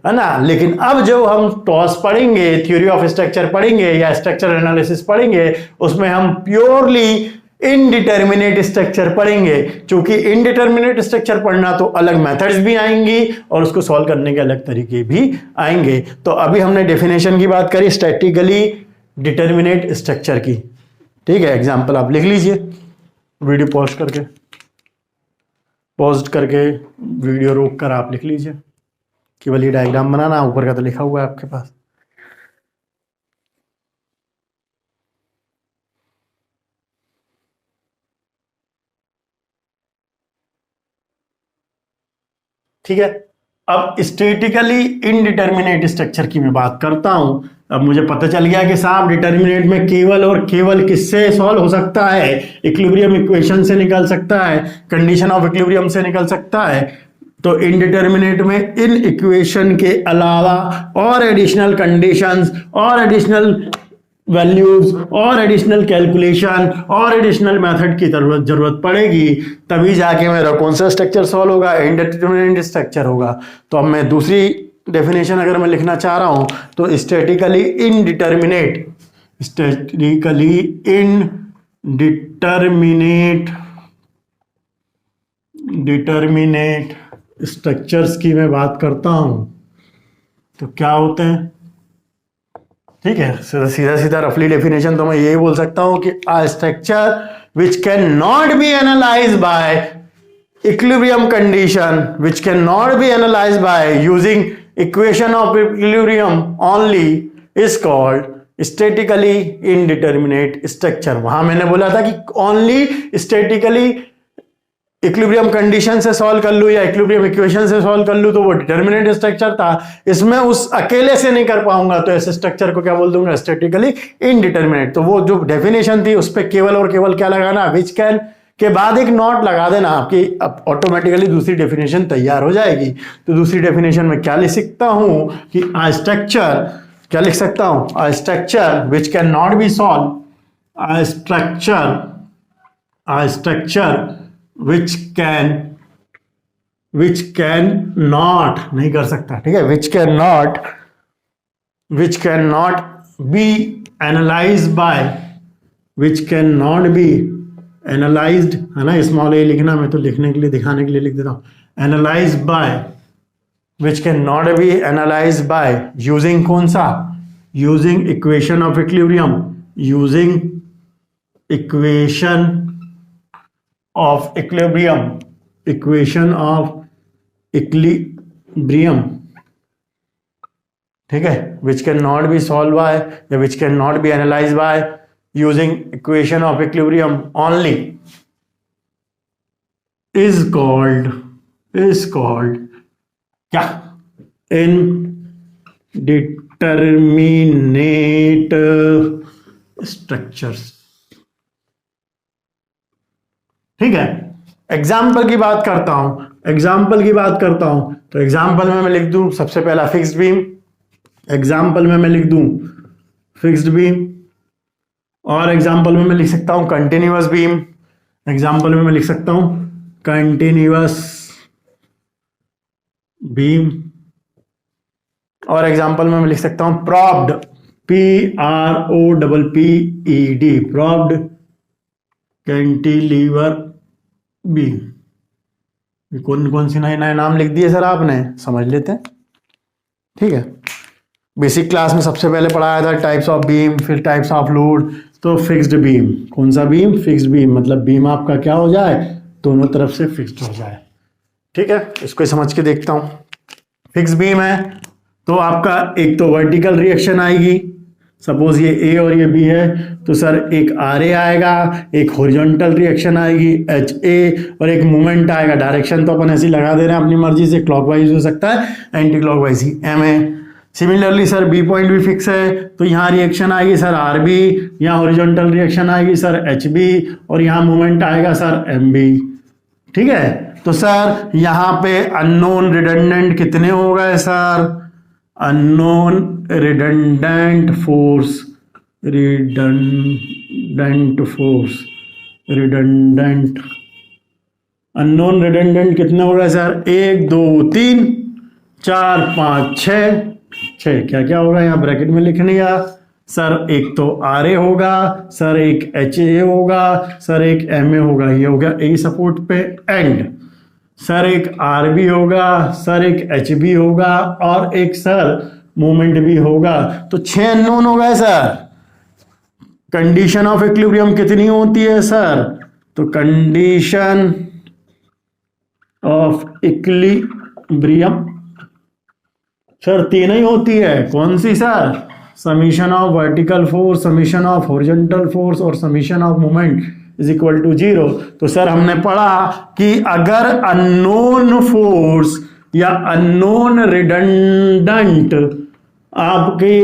है ना। लेकिन अब जो हम टॉस पढ़ेंगे, थ्योरी ऑफ स्ट्रक्चर पढ़ेंगे या स्ट्रक्चर एनालिसिस पढ़ेंगे, उसमें हम प्योरली इनडिटर्मिनेट स्ट्रक्चर पढ़ेंगे। क्योंकि इनडिटर्मिनेट स्ट्रक्चर पढ़ना तो अलग मेथड्स भी आएंगी और उसको सॉल्व करने के अलग तरीके भी आएंगे। तो अभी हमने डेफिनेशन की बात करी स्टैटिकली डिटर्मिनेट स्ट्रक्चर की। ठीक है, एग्जांपल आप लिख लीजिए, वीडियो पॉज करके वीडियो रोक कर आप लिख लीजिए। केवल ये डायग्राम बनाना, ऊपर का तो लिखा हुआ है आपके पास। ठीक है, अब स्टैटिकली इनडिटर्मिनेट स्ट्रक्चर की मैं बात करता हूं। अब मुझे पता चल गया कि साहब डिटर्मिनेट में केवल और केवल किससे सॉल्व हो सकता है? इक्विलिब्रियम इक्वेशन से निकल सकता है, कंडीशन ऑफ इक्विलिब्रियम से निकल सकता है। तो इनडिटर्मिनेट में इन इक्वेशन के अलावा और एडिशनल कंडीशंस और एडिशनल वैल्यूज और एडिशनल कैलकुलेशन और एडिशनल मेथड की जरूरत पड़ेगी, तभी जाके मेरा कौन सा स्ट्रक्चर सॉल्व होगा? इनडिटर्मिनेट स्ट्रक्चर होगा। तो अब मैं दूसरी डेफिनेशन अगर मैं लिखना चाह रहा हूं तो स्टैटिकली इनडिटर्मिनेट डिटर्मिनेट स्ट्रक्चर्स की मैं बात करता हूं तो क्या होते हैं, ठीक है। सीधा सीधा रफली डेफिनेशन तो मैं यही बोल सकता हूं कि a structure which can not be analyse by equilibrium condition, which can not be analyse by using equation of equilibrium only is called statically indeterminate structure. वहां मैंने बोला था कि ओनली स्टैटिकली इक्विलिब्रियम कंडीशन से सॉल्व कर लूं या equilibrium equation से सॉल्व कर लूं तो वो डिटर्मिनेट स्ट्रक्चर था। इसमें उस अकेले से नहीं कर पाऊंगा तो ऐसे स्ट्रक्चर को क्या बोल दूंगा, स्टैटिकली इनडिटर्मिनेट। तो वो जो डेफिनेशन थी उस पर केवल और केवल क्या लगाना, विच कैन के बाद एक नॉट लगा देना, आपकी ऑटोमेटिकली दूसरी डेफिनेशन तैयार हो जाएगी। तो दूसरी डेफिनेशन में क्या लिख सकता हूं कि अ स्ट्रक्चर, क्या लिख सकता हूं, अ structure which can not B solve, a structure which can not, नहीं कर सकता, ठीक है, which cannot be analyzed by, which cannot be analyzed, है ना, स्मॉल ए लिखना, मैं तो लिखने के लिए दिखाने के लिए लिख देता हूं, analyzed by, which cannot be analyzed by using कौन सा, using equation of equilibrium, using equation of equilibrium, equation of equilibrium, ठीक है, which can not be solved by या which can not be analyzed by using equation of equilibrium only is called क्या, indeterminate structures, ठीक है। Example की बात करता हूं तो एग्जाम्पल में मैं लिख दूं सबसे पहला फिक्स्ड बीम, एग्जाम्पल में मैं लिख दूं फिक्स्ड बीम, और एग्जाम्पल में मैं लिख सकता हूं कंटिन्यूअस बीम, एग्जाम्पल में मैं लिख सकता हूं कंटिन्यूअस बीम, और एग्जाम्पल में मैं लिख सकता हूं propped, PROPPED, propped cantilever beam. कौन सी नए नए नाम लिख दिए सर आपने, समझ लेते हैं, ठीक है। बेसिक क्लास में सबसे पहले पढ़ाया था टाइप्स ऑफ बीम, फिर टाइप्स ऑफ लोड। तो फिक्स्ड बीम, कौन सा बीम, फिक्स्ड बीम, मतलब बीम आपका क्या हो जाए, दोनों तरफ से फिक्स्ड हो जाए, ठीक है। इसको समझ के देखता हूं। फिक्स्ड बीम है तो आपका एक तो वर्टिकल रिएक्शन आएगी, सपोज ये ए और ये बी है तो सर एक आर ए आएगा, एक हॉरिजॉन्टल रिएक्शन आएगी एच ए, और एक मूवमेंट आएगा। डायरेक्शन तो अपन ऐसी लगा दे रहे हैं अपनी मर्जी से, क्लॉकवाइज हो सकता है, एंटी क्लॉकवाइज ही, M A. Similarly sir B point भी फिक्स है तो यहाँ रिएक्शन आएगी सर आर बी, यहाँ हॉरिजॉन्टल रिएक्शन आएगी सर एच बी, और यहाँ मूवमेंट आएगा सर एम बी, ठीक है। तो सर यहाँ पे अननोन रिडंडेंट कितने हो गए sir, unknown redundant force, unknown redundant कितने हो गए सर, 1 2 3 4 5 6, क्या क्या होगा यहाँ ब्रैकेट में लिख लिया सर, एक तो आर ए होगा सर, एक एच ए होगा सर, एक एम ए होगा, ये हो गया ए सपोर्ट पे, एंड सर एक आर बी होगा सर, एक एच बी होगा, और एक सर मोमेंट भी होगा। तो 6 अननोन हो गए सर। कंडीशन ऑफ इक्विलिब्रियम कितनी होती है सर, तो कंडीशन ऑफ इक्विलिब्रियम सर 3 ही होती है, कौन सी sir, summation of vertical force, summation of horizontal force, और summation of moment is equal to 0। तो सर हमने पढ़ा कि अगर अननोन फोर्स या अननोन रिडंडेंट आपके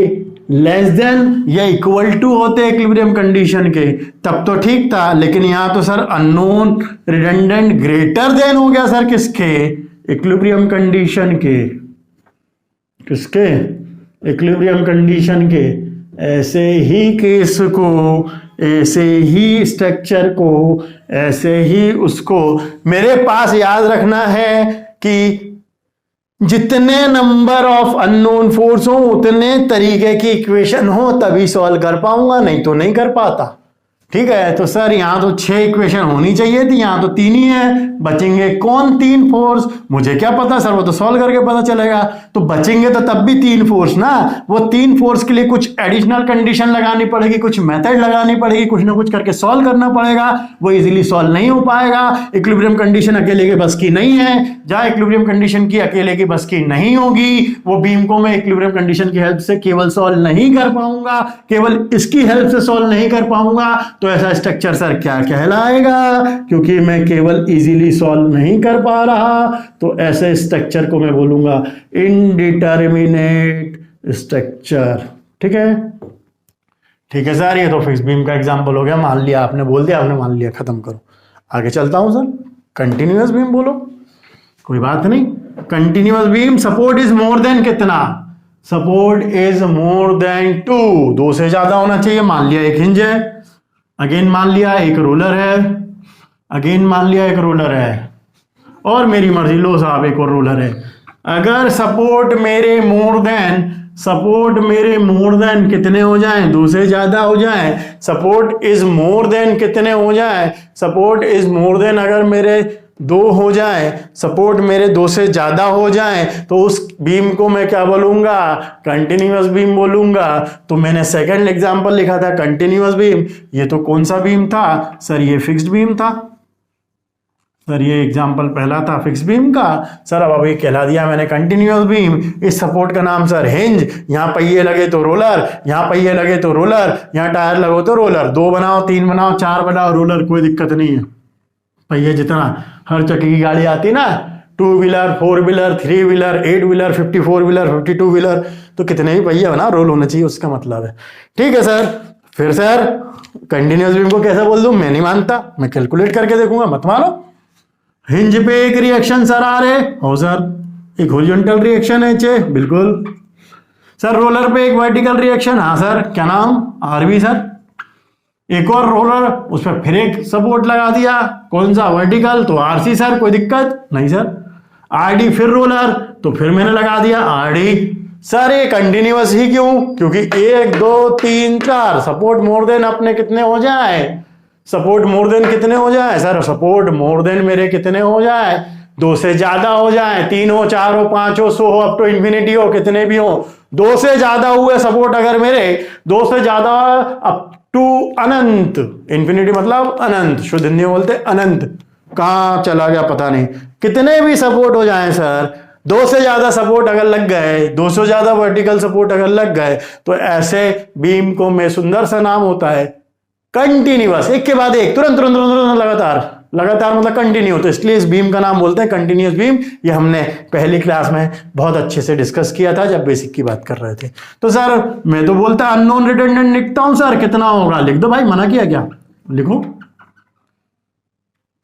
लेस देन या इक्वल टू होते इक्विलिब्रियम कंडीशन के तब तो ठीक था, लेकिन यहां तो sir unknown redundant greater than हो गया सर किसके, इक्विलिब्रियम कंडीशन के, किसके, इक्विलिब्रियम कंडीशन के। ऐसे ही केस को, ऐसे ही स्ट्रक्चर को, ऐसे ही उसको मेरे पास याद रखना है कि जितने नंबर ऑफ अननोन फोर्स हो उतने तरीके की इक्वेशन हो तभी सॉल्व कर पाऊंगा, नहीं तो नहीं कर पाता, ठीक है। तो सर यहाँ तो 6 इक्वेशन होनी चाहिए थी, यहाँ तो 3 ही है, बचेंगे कौन 3 फोर्स? मुझे क्या पता सर, वो तो सॉल्व करके पता चलेगा। तो बचेंगे तो तब भी 3 फोर्स ना, वो 3 फोर्स के लिए कुछ एडिशनल कंडीशन लगानी पड़ेगी, कुछ मेथड लगानी पड़ेगी, कुछ ना कुछ करके सॉल्व करना पड़ेगा। वो इजीली सॉल्व नहीं हो पाएगा। इक्विलिब्रियम कंडीशन अकेले के बस की नहीं है। जहां इक्विलिब्रियम कंडीशन की अकेले की बस की नहीं होगी, वो बीम को मैं इक्विलिब्रियम कंडीशन की हेल्प से केवल सॉल्व नहीं कर पाऊंगा, केवल इसकी हेल्प से सॉल्व नहीं कर पाऊंगा। तो ऐसा स्ट्रक्चर सर क्या कहलाएगा? क्योंकि मैं केवल इजीली सॉल्व नहीं कर पा रहा, तो ऐसे स्ट्रक्चर को मैं बोलूंगा इनडिटर्मिनेट स्ट्रक्चर। ठीक है, ठीक है सर। ये तो फिक्स बीम का एग्जांपल हो गया, मान लिया आपने, बोल दिया आपने, मान लिया, खत्म करो। आगे चलता हूं सर, कंटिन्यूअस बीम बोलो, कोई बात नहीं। Continuous beam support is more than कितना? सपोर्ट इज मोर देन 2, 2 से ज्यादा होना चाहिए। मान लिया एक हिंज है, अगेन मान लिया एक रोलर है, अगेन मान लिया एक रोलर है, और मेरी मर्जी, लो साहब एक और रोलर है। अगर सपोर्ट मेरे मोर देन कितने हो जाएं? 2 से ज्यादा हो जाएं। सपोर्ट इज मोर देन कितने हो जाएं? सपोर्ट इज मोर देन अगर मेरे 2 हो जाए, सपोर्ट मेरे 2 से ज्यादा हो जाए, तो उस बीम को मैं क्या बोलूंगा? कंटिन्यूअस बीम बोलूंगा। तो मैंने सेकंड एग्जांपल लिखा था कंटिन्यूअस बीम। ये तो कौन सा बीम था सर? ये फिक्स्ड बीम था सर। ये एग्जांपल पहला था फिक्स बीम का सर। अब अभी कहला दिया मैंने कंटिन्यूअस बीम। इस सपोर्ट का नाम सर हिंज। यहाँ पहिए लगे तो रोलर, यहाँ पहिए लगे तो रोलर, यहाँ टायर लगो तो रोलर। 2 बनाओ, 3 बनाओ, 4 बनाओ, रोलर, कोई दिक्कत नहीं है। पहिए जितना हर चक्के की गाड़ी आती ना, 2 wheeler, 4 wheeler, 3 wheeler, 8 wheeler, 54 wheeler, 52 wheeler, तो कितने भी पहिए बना, रोल होना चाहिए, उसका मतलब है। ठीक है सर। फिर सर कंटिन्यूअस बीम को कैसे बोल दूं? मैं नहीं मानता, मैं कैलकुलेट करके देखूंगा, मत मानो। हिंज पे एक रिएक्शन सर आ रहे हो सर, एक हॉरिजॉन्टल रिएक्शन है चे, बिल्कुल सर। रोलर पे एक वर्टिकल रिएक्शन, हाँ सर, क्या नाम? R B sir. एक और रोलर, उस पर फिर एक सपोर्ट लगा दिया, कौन सा? वर्टिकल, तो आरसी सर, कोई दिक्कत नहीं सर। आरडी फिर रोलर, तो फिर मैंने लगा दिया आरडी। सर ये कंटिन्यूअस ही क्यों? क्योंकि 1 2 3 4 सपोर्ट मोर देन अपने कितने हो जाए? सपोर्ट मोर देन कितने हो जाए सर? सपोर्ट मोर देन मेरे कितने हो जाए? 2 से ज्यादा हो जाए, 3 हो, 4 हो, 5 हो, 100 हो, अप टू इंफिनिटी हो, कितने भी हो। 2 से ज्यादा हुए सपोर्ट अगर मेरे, 2 से ज्यादा अप टू अनंत, इंफिनिटी मतलब अनंत, शुद्ध हिंदी में बोलते अनंत, कहां चला गया पता नहीं। कितने भी सपोर्ट हो जाएं सर, 2 से ज्यादा सपोर्ट अगर लग गए, 2 से ज्यादा वर्टिकल सपोर्ट अगर लग गए, तो ऐसे बीम को मैं सुंदर सा नाम होता है कंटिन्यूअस। एक के बाद एक, तुरंत तुरंत तुरंत लगातार, लगातार मतलब कंटिन्यू, तो इसलिए इस बीम का नाम बोलते हैं कंटिन्यूअस बीम। ये हमने पहली क्लास में बहुत अच्छे से डिस्कस किया था जब बेसिक की बात कर रहे थे। तो सर मैं तो बोलता अननोन रिडंडेंट लिखता हूं सर, कितना होगा? लिख दो भाई, मना किया क्या? लिखो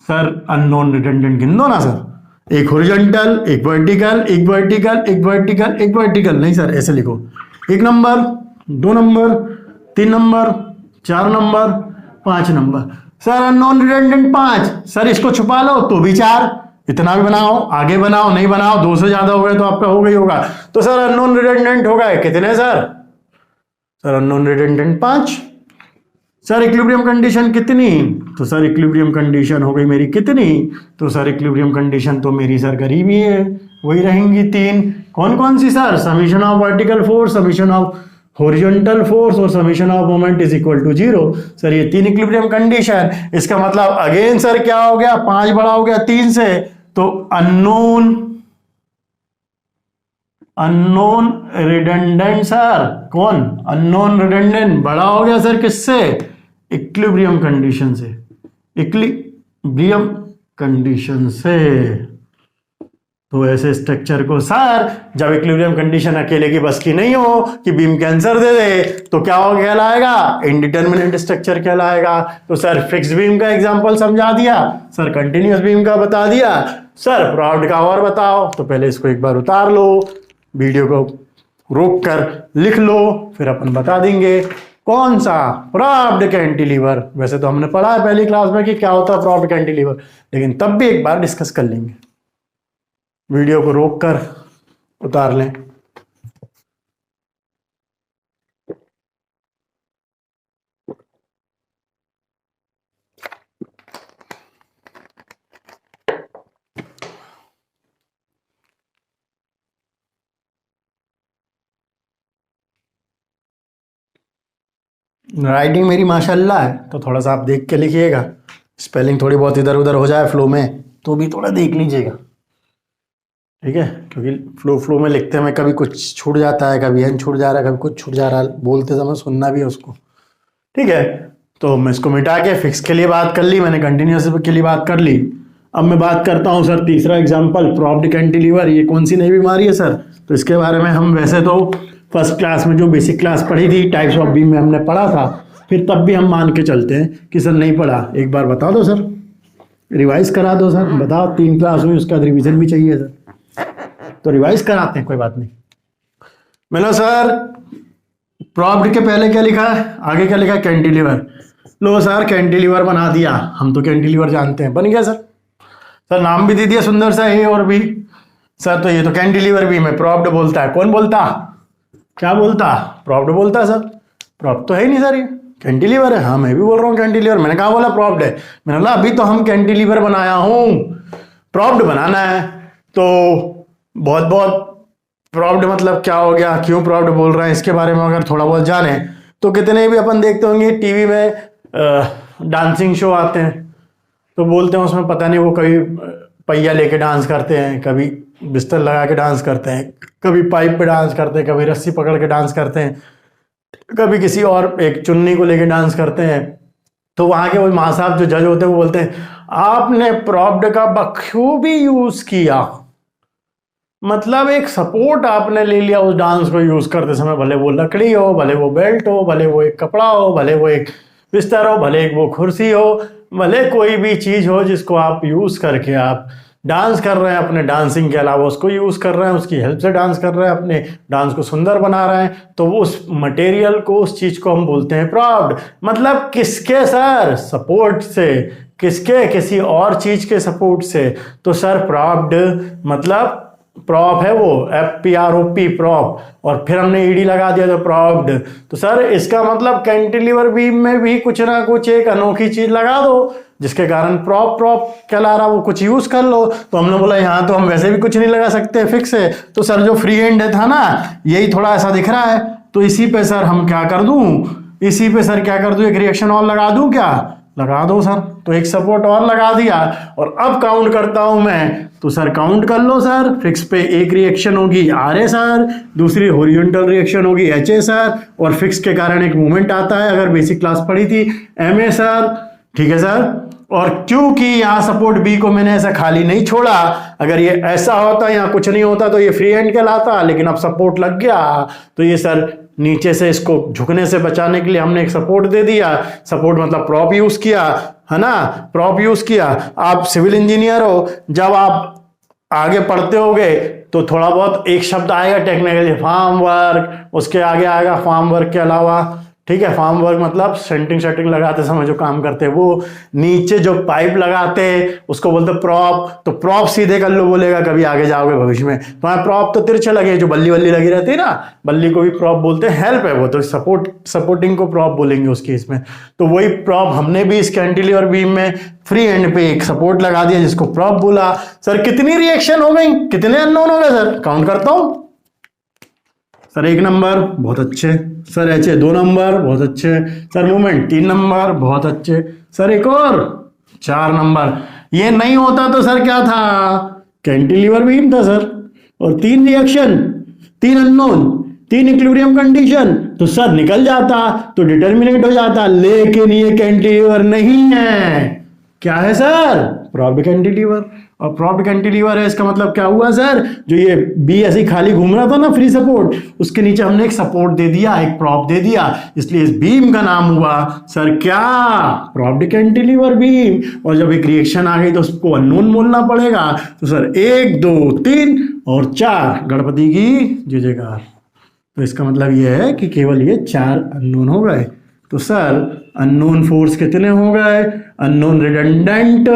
सर, अननोन रिडंडेंट गिन दो ना सर। एक हॉरिजॉन्टल, एक वर्टिकल, एक वर्टिकल, एक वर्टिकल, एक वर्टिकल, नहीं सर ऐसे लिखो। 1 number, 2 number, 3 number, 4 number, 5 number. Sir unknown redundant 5, sir इसको छुपा लो तो भी 4, इतना भी बनाओ, आगे बनाओ, नहीं बनाओ, 2 से ज्यादा हो गए तो आपका हो गई होगा। तो सर अननोन रिडंडेंट हो गए कितने sir? Sir unknown redundant 5। Sir equilibrium condition कितनी? तो सर इक्विलिब्रियम कंडीशन हो गई मेरी कितनी? तो सर इक्विलिब्रियम कंडीशन तो मेरी सर करीब ही है, वही रहेंगी 3। कौन कौन सी sir? Summation of vertical force, summation of horizontal force और summation of moment is equal to 0। Sir ये 3 इक्विलिब्रियम कंडीशन। इसका मतलब अगेन सर क्या हो गया? 5 बड़ा हो गया 3 से, तो अननोन रिडंडेंट सर, कौन? अननोन रिडंडेंट बड़ा हो गया सर किससे? इक्विलिब्रियम कंडीशन से, इक्विलिब्रियम कंडीशन से। तो ऐसे स्ट्रक्चर को सर जब इक्विलिब्रियम कंडीशन अकेले की बस की नहीं हो कि बीम कैंसर दे दे, तो क्या हो कहलाएगा? इनडिटर्मिनेट स्ट्रक्चर कहलाएगा। तो सर फिक्स बीम का एग्जांपल समझा दिया सर, कंटिन्यूअस बीम का बता दिया सर, प्रोड का और बताओ। तो पहले इसको एक बार उतार लो, वीडियो को रोक कर लिख लो, फिर अपन बता देंगे कौन सा? प्रोड कैंटिलीवर। वैसे तो हमने पढ़ा है पहली क्लास में कि क्या होता है प्रोड कैंटिलीवर, लेकिन तब भी एक बार डिस्कस कर लेंगे। वीडियो को रोक कर उतार लें। राइटिंग मेरी माशाल्लाह है, तो थोड़ा सा आप देख के लिखिएगा। स्पेलिंग थोड़ी बहुत इधर उधर हो जाए फ्लो में तो भी थोड़ा देख लीजिएगा, ठीक है। क्योंकि फ्लो में लिखते में कभी कुछ छूट जाता है, कभी एन छूट जा रहा है, कभी कुछ छूट जा रहा है, बोलते समय सुनना भी है उसको, ठीक है। तो मैं इसको मिटा के फिक्स के लिए बात कर ली, मैंने कंटिन्यूअस के लिए बात कर ली। अब मैं बात करता हूँ सर तीसरा एग्जाम्पल, प्रॉप्ड कैंटिलीवर। ये कौन सी नई बीमारी है सर? तो इसके बारे में हम वैसे तो फर्स्ट क्लास में जो बेसिक क्लास पढ़ी थी टाइप्स ऑफ बीम में हमने पढ़ा था, फिर तब भी हम मान के चलते हैं कि सर नहीं पढ़ा। एक बार बता दो सर, रिवाइज करा दो सर, बताओ 3 क्लास हुई, उसका रिवीजन भी चाहिए सर, तो रिवाइज कराते हैं, कोई बात नहीं। मैंने सर प्रॉप्ड के पहले क्या लिखा है, आगे क्या लिखा है? कैंटिलीवर। लो सर कैंटिलीवर बना दिया, हम तो कैंटिलीवर जानते हैं, बन गया सर। सर नाम भी दे दिया सुंदर सा, ए और बी। सर तो ये तो कैंटिलीवर भी में प्रॉप्ड बोलता है, कौन बोलता? क्या बोलता? प्रॉप्ड बोलता सर। प्रॉप्ड तो है ही नहीं सर, ये कैंटिलीवर है। हाँ मैं भी बोल रहा हूँ कैंटिलीवर, मैंने कहा बोला प्रॉप्ड है? मैंने बोला अभी तो हम कैंटिलीवर बनाया हूँ, प्रॉप्ड बनाना है। तो बहुत बहुत प्रॉप्ड मतलब क्या हो गया, क्यों प्रॉप्ड बोल रहे हैं, इसके बारे में अगर थोड़ा बहुत जाने तो कितने भी अपन देखते होंगे टीवी में डांसिंग शो आते हैं, तो बोलते हैं उसमें पता नहीं वो कभी पहिया लेके डांस करते हैं, कभी बिस्तर लगा के डांस करते हैं, कभी पाइप पे डांस करते हैं, कभी रस्सी पकड़ के डांस करते हैं, कभी किसी और एक चुन्नी को लेके डांस करते हैं। तो वहाँ के वो माँ साहब जो जज होते हैं वो बोलते हैं आपने प्रॉप्ड का बखूबी यूज किया, मतलब एक सपोर्ट आपने ले लिया उस डांस को यूज करते समय, भले वो लकड़ी हो, भले वो बेल्ट हो, भले वो एक कपड़ा हो, भले वो एक बिस्तर हो, भले एक वो कुर्सी हो, भले कोई भी चीज हो जिसको आप यूज करके आप डांस कर रहे हैं, अपने डांसिंग के अलावा उसको यूज कर रहे हैं, उसकी हेल्प से डांस कर रहे हैं, अपने डांस को सुंदर बना रहे हैं, तो वो उस मटेरियल को, उस चीज को हम बोलते हैं प्रॉप्ड। मतलब किसके सर? सपोर्ट से। किसके? किसी और चीज के सपोर्ट से। तो सर प्रॉप्ड मतलब प्रॉप है वो, FPROP प्रॉप, और फिर हमने ईडी लगा दिया तो प्रॉप्ड। तो सर इसका मतलब कैंटिलीवर बीम में भी कुछ ना कुछ एक अनोखी चीज लगा दो जिसके कारण प्रॉप प्रॉप कहला रहा, वो कुछ यूज कर लो। तो हमने बोला यहाँ तो हम वैसे भी कुछ नहीं लगा सकते, फिक्स है। तो सर जो फ्री एंड था ना, यही थोड़ा ऐसा दिख रहा है, तो इसी पे सर हम क्या कर दूं, इसी पे सर क्या कर दूं, एक रिएक्शन और लगा दूं क्या? लगा दो सर। तो एक सपोर्ट और लगा दिया, और अब काउंट करता हूं मैं, तो सर काउंट कर लो सर। फिक्स पे एक रिएक्शन होगी RA सर, दूसरी हॉरिजॉन्टल रिएक्शन होगी HA सर, और फिक्स के कारण एक मूवमेंट आता है, अगर बेसिक क्लास पढ़ी थी, MA सर, ठीक है सर। और क्योंकि यहाँ सपोर्ट B को मैंने ऐसा खाली नहीं छोड़ा, अगर ये ऐसा होता या कुछ नहीं होता तो ये फ्री एंड कहलाता, लेकिन अब सपोर्ट लग गया तो ये सर नीचे से इसको झुकने से बचाने के लिए हमने एक सपोर्ट दे दिया। सपोर्ट मतलब प्रॉप यूज किया, है ना, प्रॉप यूज किया। आप सिविल इंजीनियर हो, जब आप आगे पढ़ते होगे तो थोड़ा बहुत एक शब्द आएगा टेक्निकली, फार्म वर्क, उसके आगे आएगा फार्म वर्क के अलावा, ठीक है। फार्म वर्क मतलब सेंटिंग लगाते समय जो काम करते हैं, वो नीचे जो पाइप लगाते हैं उसको बोलते प्रॉप। तो प्रॉप सीधे कर लो बोलेगा, कभी आगे जाओगे भविष्य में तो वहाँ प्रॉप तो तिरछे लगे, जो बल्ली वल्ली लगी रहती है ना, बल्ली को भी प्रॉप बोलते हैं, हेल्प है वो, तो सपोर्टिंग को प्रॉप बोलेंगे उस केस में। तो वही प्रॉप हमने भी इस कैंटिलीवर बीम में फ्री एंड पे एक सपोर्ट लगा दिया जिसको प्रॉप बोला। सर कितनी रिएक्शन हो गई, कितने अननोन हो गए सर? काउंट करता हूं सर। 1 नंबर, बहुत अच्छे सर। HA 2 नंबर, बहुत अच्छे सर। मूवमेंट 3 नंबर, बहुत अच्छे सर। एक और 4 नंबर। ये नहीं होता तो सर क्या था? कैंटिलीवर बीम था सर। और 3 रिएक्शन, 3 अननोन, 3 इक्विलिब्रियम कंडीशन, तो सर निकल जाता, तो डिटर्मिनेट हो जाता। लेकिन ये कैंटिलीवर नहीं है, क्या है सर? Propped cantilever. और प्रॉप्ड कैंटिलीवर है, इसका मतलब क्या हुआ सर? जो ये बी ऐसे ही खाली घूम रहा था ना फ्री सपोर्ट, उसके नीचे हमने एक सपोर्ट दे दिया, एक प्रॉप दे दिया, इसलिए इस बीम का नाम हुआ सर क्या? Propped cantilever beam. और जब एक रिएक्शन आ गई तो उसको अननोन बोलना पड़ेगा। तो सर 1 2 3 और 4, गणपति की जय जयकार। तो इसका मतलब ये है कि केवल ये 4 अननोन हो गए। तो सर अननोन फोर्स कितने हो गए? अननोन रिडंडेंट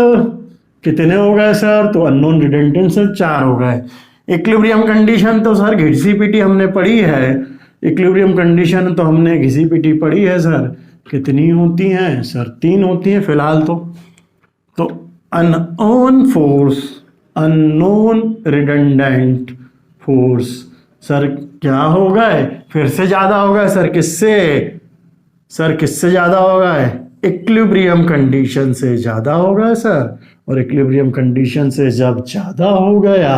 कितने हो गए सर? तो अननोन रिडंडेंट सर 4 हो गए। इक्विलिब्रियम कंडीशन तो सर घिसी पिटी हमने पढ़ी है, इक्विलिब्रियम कंडीशन तो हमने घिसी पिटी पढ़ी है सर। कितनी होती हैं सर? 3 होती हैं फिलहाल तो unknown force, unknown redundant force sir क्या हो गए? फिर से ज्यादा हो गए सर। किससे? सर किससे ज़्यादा होगा? इक्विलिब्रियम कंडीशन से ज़्यादा होगा सर। और इक्विलिब्रियम कंडीशन से जब ज़्यादा हो गया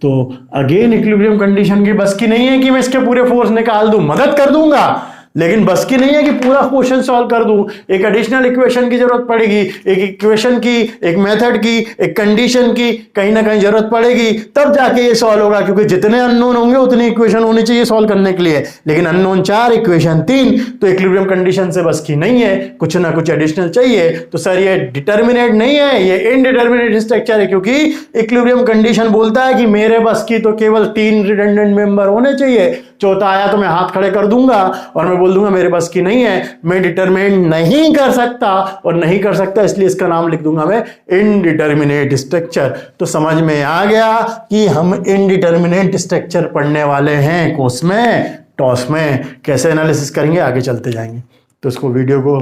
तो अगेन इक्विलिब्रियम कंडीशन की बस की नहीं है कि मैं इसके पूरे फोर्स निकाल दूं, मदद कर दूंगा, लेकिन बस की नहीं है कि पूरा क्वेश्चन सॉल्व कर दूं। एक एडिशनल इक्वेशन की जरूरत पड़ेगी, एक इक्वेशन की, एक मेथड की, एक कंडीशन की कहीं ना कहीं जरूरत पड़ेगी, तब जाके ये सॉल्व होगा। क्योंकि जितने अननोन होंगे उतनी इक्वेशन होनी चाहिए सॉल्व करने के लिए, लेकिन अननोन 4 इक्वेशन 3, तो इक्विलिब्रियम कंडीशन से बस की नहीं है, कुछ ना कुछ एडिशनल चाहिए। तो सर ये डिटर्मिनेट नहीं है, ये इनडिटर्मिनेट स्ट्रक्चर है, क्योंकि इक्विलिब्रियम कंडीशन बोलता है कि मेरे बस की तो केवल 3 रिडंडेंट मेंबर होने चाहिए, चौथा आया तो मैं हाथ खड़े कर दूंगा और मैं बोल दूंगा मेरे बस की नहीं है, मैं डिटरमिनेट नहीं कर सकता, और नहीं कर सकता इसलिए इसका नाम लिख दूंगा मैं इनडिटर्मिनेट स्ट्रक्चर। तो समझ में आ गया कि हम इनडिटर्मिनेट स्ट्रक्चर पढ़ने वाले हैं कोर्स में, टॉस में। कैसे एनालिसिस करेंगे आगे चलते जाएंगे। तो इसको वीडियो को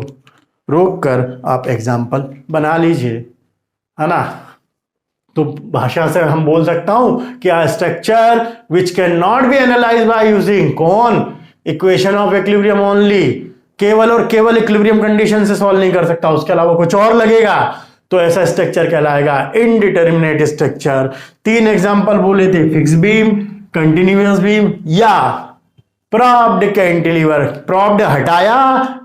रोक कर आप एग्जाम्पल बना लीजिए, है ना। तो भाषा से हम बोल सकता हूं कि a structure which can not be analyse by using कौन इक्वेशन ऑफ इक्विलिब्रियम ओनली, केवल और केवल इक्विलिब्रियम कंडीशन से सॉल्व नहीं कर सकता, उसके अलावा कुछ और लगेगा, तो ऐसा स्ट्रक्चर कहलाएगा इनडिटर्मिनेट स्ट्रक्चर। 3 एग्जांपल बोले थे, फिक्स बीम, कंटिन्यूअस बीम या प्रॉप्ड कैंटिलीवर। प्रॉप्ड हटाया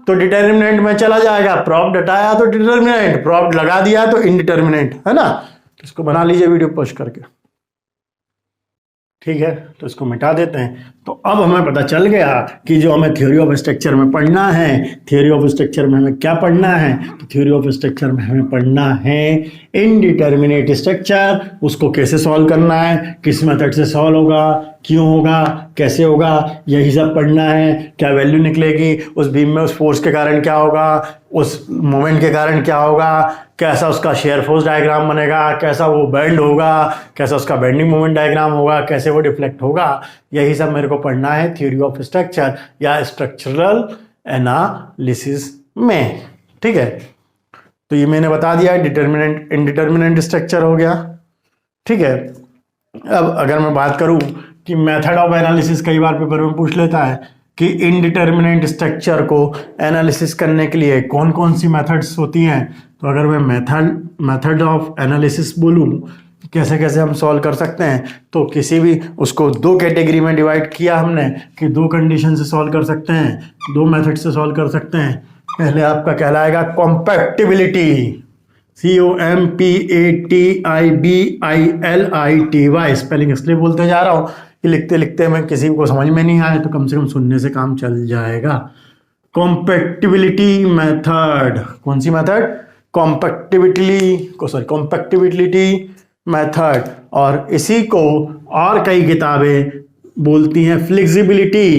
तो डिटर्मिनेंट में चला जाएगा, प्रॉप्ड हटाया तो डिटर्मिनेंट, प्रॉप्ड लगा दिया तो इनडिटर्मिनेंट, है ना। इसको बना लीजिए वीडियो पोस्ट करके, ठीक है। तो इसको मिटा देते हैं। तो अब हमें पता चल गया कि जो हमें थ्योरी ऑफ स्ट्रक्चर में पढ़ना है, थ्योरी ऑफ स्ट्रक्चर में हमें क्या पढ़ना है, तो थ्योरी ऑफ स्ट्रक्चर में हमें पढ़ना है इनडिटर्मिनेट स्ट्रक्चर, उसको कैसे सॉल्व करना है, किस मेथड से सॉल्व होगा, क्यों होगा, कैसे होगा, यही सब पढ़ना है। क्या वैल्यू निकलेगी उस बीम में, उस फोर्स के कारण क्या होगा, उस मोमेंट के कारण क्या होगा, कैसा उसका शेयर फोर्स डायग्राम बनेगा, कैसा वो बेंड होगा, कैसा उसका बेंडिंग मोमेंट डायग्राम होगा, कैसे वो डिफ्लेक्ट होगा, यही सब मेरे को पढ़ना है थ्योरी ऑफ स्ट्रक्चर या स्ट्रक्चरल एनालिसिस में, ठीक है। तो ये मैंने बता दिया, डिटर्मिनेंट इनडिटर्मिनेंट स्ट्रक्चर हो गया, ठीक है। अब अगर मैं बात करूं कि मेथड ऑफ एनालिसिस, कई बार पेपर में पूछ लेता है कि इनडिटर्मिनेंट स्ट्रक्चर को एनालिसिस करने के लिए कौन कौन सी मेथड्स होती हैं। तो अगर मैं मेथड ऑफ एनालिसिस बोलूं, कैसे कैसे हम सॉल्व कर सकते हैं, तो किसी भी उसको 2 कैटेगरी में डिवाइड किया हमने कि 2 कंडीशन से सॉल्व कर सकते हैं, 2 मेथड से सॉल्व कर सकते हैं। पहले आपका कहलाएगा कॉम्पैक्टिबिलिटी, COMPATIBILITY। स्पेलिंग इसलिए बोलते जा रहा हूं कि लिखते लिखते मैं किसी को समझ में नहीं आए तो कम से कम सुनने से काम चल जाएगा। कॉम्पैक्टिबिलिटी मेथड, कौन सी मेथड, कॉम्पैक्टिबिलिटी मेथड। और इसी को और कई किताबें बोलती हैं फ्लेक्सिबिलिटी,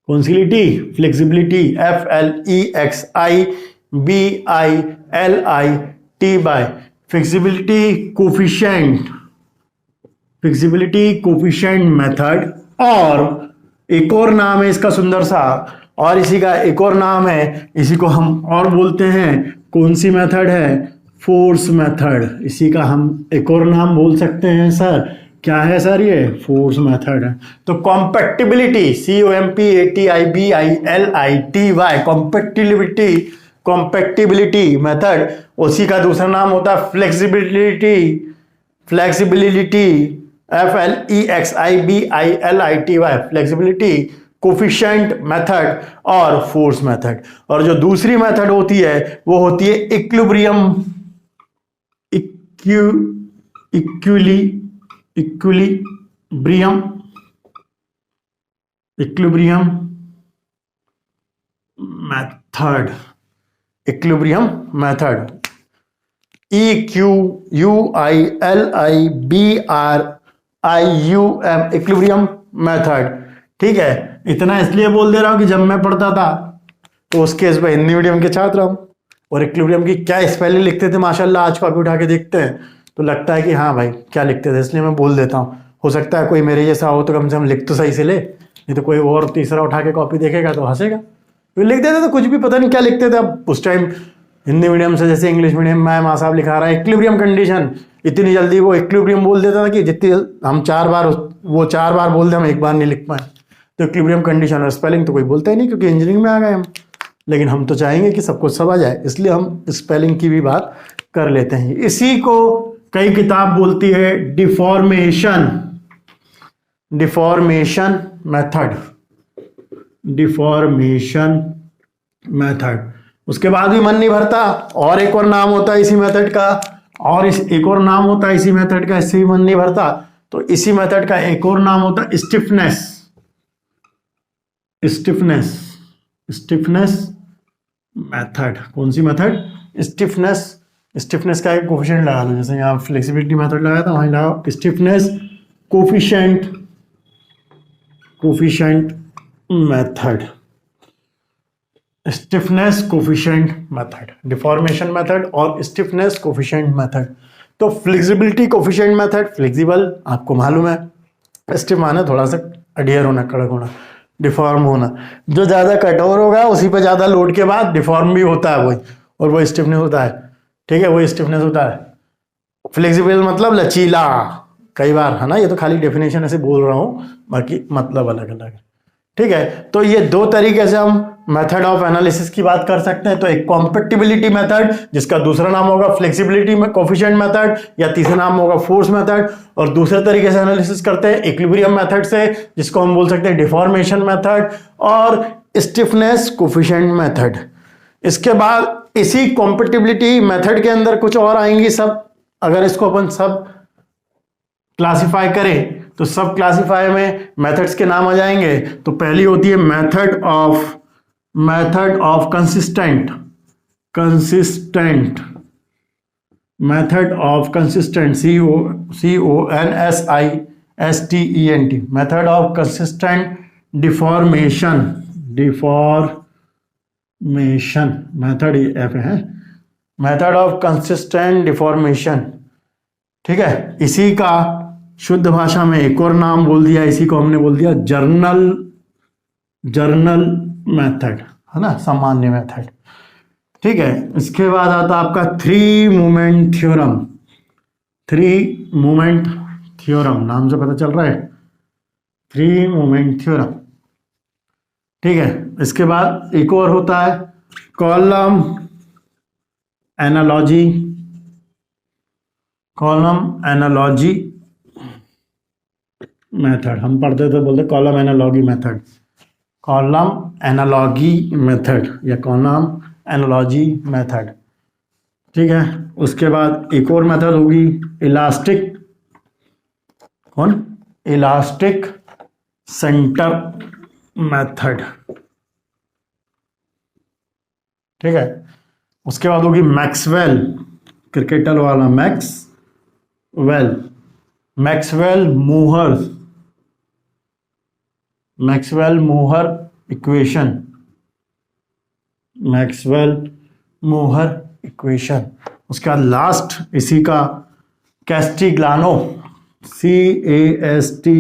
कौन सी लिटी, flexibility, FLEXIBILITY, flexibility coefficient method. और एक और नाम है इसका सुंदर सा, और इसी का एक और नाम है, इसी को हम और बोलते हैं, कौन सी मेथड है, फोर्स मेथड। इसी का हम एक और नाम बोल सकते हैं सर, क्या है सर, ये फोर्स मेथड है। तो कॉम्पैक्टिबिलिटी, COMPATIBILITY, कॉम्पैक्टिबिलिटी मेथड, उसी का दूसरा नाम होता है flexibility, FLEXIBILITY, flexibility coefficient method और फोर्स मेथड। और जो दूसरी मेथड होती है वो होती है equilibrium method, equilibrium method, EQUILIBRIUM, equilibrium method, ठीक है। इतना इसलिए बोल दे रहा हूं कि जब मैं पढ़ता था तो उस केस में हिंदी मीडियम के छात्र हम, और इक्विलिब्रियम की क्या स्पेलिंग लिखते थे माशाल्लाह, आज कॉपी उठा के देखते हैं तो लगता है कि हाँ भाई क्या लिखते थे, इसलिए मैं बोल देता हूँ। हो सकता है कोई मेरे जैसा हो तो कम से कम लिख तो सही से ले, नहीं तो कोई और तीसरा उठा के कॉपी देखेगा तो हंसेगा। तो लिख देते तो कुछ भी पता नहीं क्या लिखते थे। अब उस टाइम हिंदी मीडियम से जैसे इंग्लिश मीडियम में माँ साहब लिखा रहा है इक्विलिब्रियम कंडीशन, इतनी जल्दी वो इक्विलिब्रियम बोल देता था कि जितनी हम 4 बार बोल दे हम 1 बार नहीं लिख पाए। तो इक्विलिब्रियम कंडीशन और स्पेलिंग तो कोई बोलता ही नहीं, क्योंकि इंजीनियरिंग में आ गए हम, लेकिन हम तो चाहेंगे कि सबको सब आ जाए, इसलिए हम स्पेलिंग की भी बात कर लेते हैं। इसी को कई किताब बोलती है deformation, deformation method, deformation method. उसके बाद भी मन नहीं भरता, और एक और नाम होता है इसी मेथड का, और एक और नाम होता है इसी मेथड का, इससे भी मन नहीं भरता, तो इसी मेथड का एक और नाम होता है स्टिफनेस, स्टिफनेस, स्टिफनेस मेथड। कौन सी मेथड? स्टिफनेस। स्टिफनेस का एक कोफिशिएंट लगा लो, जैसे यहाँ फ्लेक्सिबिलिटी मेथड लगाया था, वहीं लगाओ stiffness coefficient, coefficient method, stiffness coefficient method, deformation method और स्टिफनेस कोफिशिएंट मेथड। तो फ्लेक्सिबिलिटी कोफिशिएंट मेथड, फ्लेक्सिबल आपको मालूम है, स्टिफ माने थोड़ा सा अडियर होना, कड़क होना, डिफॉर्म होना, जो ज्यादा कठोर होगा उसी पर ज्यादा लोड के बाद डिफॉर्म भी होता है वही, और वो स्टिफनेस होता है, ठीक है, वो स्टिफनेस होता है। फ्लेक्सिबल मतलब लचीला, कई बार है ना, ये तो खाली डेफिनेशन ऐसे बोल रहा हूं, बाकी मतलब अलग अलग है, ठीक है। तो ये दो तरीके से हम मेथड ऑफ एनालिसिस की बात कर सकते हैं। तो एक कॉम्पेटिबिलिटी मेथड, जिसका दूसरा नाम होगा फ्लेक्सिबिलिटी कोफिशिएंट मेथड, या तीसरा नाम होगा फोर्स मेथड, और दूसरे तरीके से एनालिसिस करते हैं इक्विलिब्रियम मेथड से, जिसको हम बोल सकते हैं डिफॉर्मेशन मेथड और स्टिफनेस कोफिशिएंट मेथड। इसके बाद इसी कॉम्पेटिबिलिटी मेथड के अंदर कुछ और आएंगी सब, अगर इसको अपन सब क्लासिफाई करें तो सब क्लासिफाई में मेथड्स के नाम आ जाएंगे। तो पहली होती है method of consistent, consistent, method of consistent, CONSISTENT, method of consistent deformation, deformation method F है, मेथड ऑफ कंसिस्टेंट डिफॉर्मेशन, ठीक है। इसी का शुद्ध भाषा में एक और नाम बोल दिया, इसी को हमने बोल दिया जर्नल मेथड, है ना, सामान्य मेथड, ठीक है। इसके बाद आता आपका three movement theorem, three movement theorem, नाम से पता चल रहा है, थ्री मूवमेंट थ्योरम, ठीक है। इसके बाद एक और होता है column analogy, column analogy method, हम पढ़ते थे बोलते column analogy method, column analogy method या कॉलम एनालॉजी मेथड, ठीक है। उसके बाद एक और मेथड होगी इलास्टिक, कौन? इलास्टिक सेंटर मेथड, ठीक है। उसके बाद होगी मैक्सवेल, क्रिकेटर वाला Maxwell, Maxwell Mohr, Maxwell Mohr equation, Maxwell Mohr equation. उसके बाद लास्ट इसी का Castigliano, CASTI,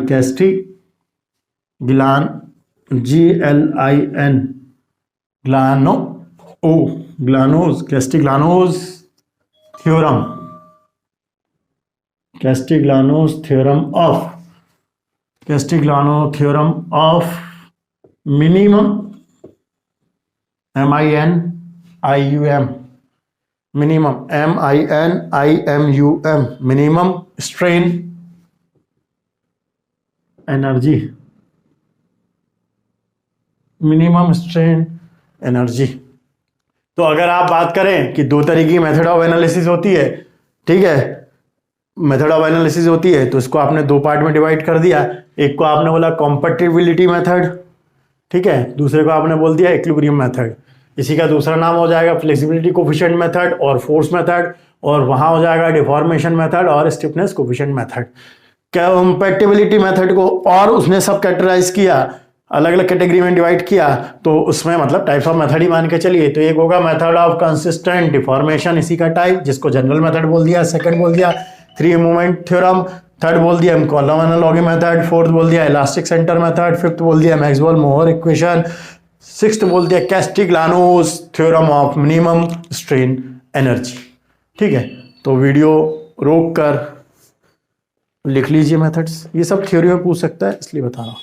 Castiglian, GLIN, gliano O, gliano's, Castigliano's theorem, Castigliano's theorem of, Castigliano theorem of minimum, MINIUM, minimum, MINIMUM, minimum strain energy, minimum strain energy. तो अगर आप बात करें कि दो तरीके की मेथड ऑफ एनालिसिस होती है, ठीक है, मेथड ऑफ एनालिसिस होती है, तो इसको आपने दो पार्ट में डिवाइड कर दिया। एक को आपने बोला कॉम्पेटिबिलिटी मेथड, ठीक है, दूसरे को आपने बोल दिया इक्विलिब्रियम मेथड। इसी का दूसरा नाम हो जाएगा फ्लेक्सिबिलिटी कोफिशिएंट मेथड और फोर्स मेथड, और वहां हो जाएगा डिफॉर्मेशन मेथड और stiffness coefficient method. Compatibility method को और उसने सब कैटेगराइज किया, अलग अलग कैटेगरी में डिवाइड किया, तो उसमें मतलब टाइप्स ऑफ मेथड ही मान के चलिए। तो एक होगा मेथड ऑफ कंसिस्टेंट डिफॉर्मेशन, इसी का टाइप, जिसको जनरल मेथड बोल दिया, सेकंड बोल दिया थ्री मूवमेंट थ्योरम, थर्ड बोल दिया कॉलम एनालॉजी मेथड, फोर्थ बोल दिया इलास्टिक सेंटर मेथड, फिफ्थ बोल दिया मैक्सवेल मूहर इक्वेशन, सिक्स्थ बोल दिया Castigliano's theorem of minimum strain energy, ठीक है। तो वीडियो रोक कर लिख लीजिए मेथड्स, ये सब थ्योरी में पूछ सकता है इसलिए बता रहा हूँ।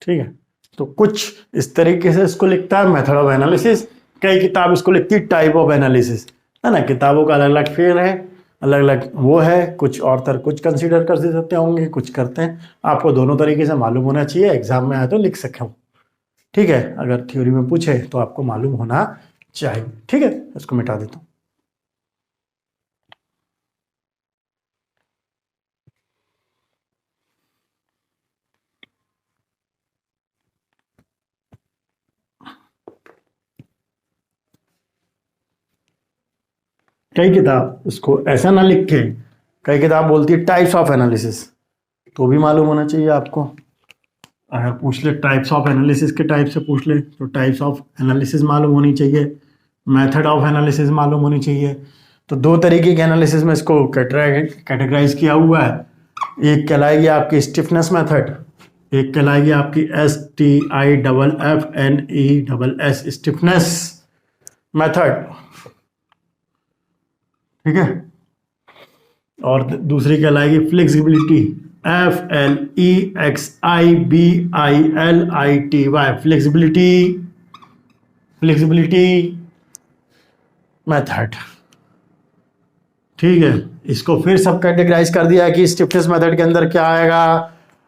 ठीक है, तो कुछ इस तरीके से इसको लिखता है मेथड ऑफ एनालिसिस। कई किताब इसको लिखती है टाइप ऑफ एनालिसिस, है ना। किताबों का अलग अलग फेयर है, अलग अलग वो है, कुछ ऑर्थर कुछ कंसीडर कर सकते होंगे, कुछ करते हैं। आपको दोनों तरीके से मालूम होना चाहिए, एग्जाम में आए तो लिख सके। ठीक है, अगर थ्योरी में पूछे तो आपको मालूम होना चाहिए। ठीक है, इसको मिटा देता हूं। कई किताब इसको ऐसा ना लिख के, कई किताब बोलती है टाइप्स ऑफ एनालिसिस, तो भी मालूम होना चाहिए आपको। अगर पूछ ले टाइप्स ऑफ एनालिसिस के टाइप से पूछ ले तो टाइप्स ऑफ एनालिसिस मालूम होनी चाहिए, मेथड ऑफ एनालिसिस मालूम होनी चाहिए। तो दो तरीके के एनालिसिस में इसको कैटेगराइज किया हुआ है। एक कहलाएगी आपकी स्टिफनेस मेथड, एक कहलाएगी आपकी STIFFNESS स्टिफनेस मेथड। ठीक है, और दूसरी कहलाएगी फ्लेक्सिबिलिटी, FLEXIBILITY फ्लेक्सिबिलिटी मेथड। ठीक है, इसको फिर सब कैटेगराइज कर दिया कि स्टिफनेस मेथड के अंदर क्या आएगा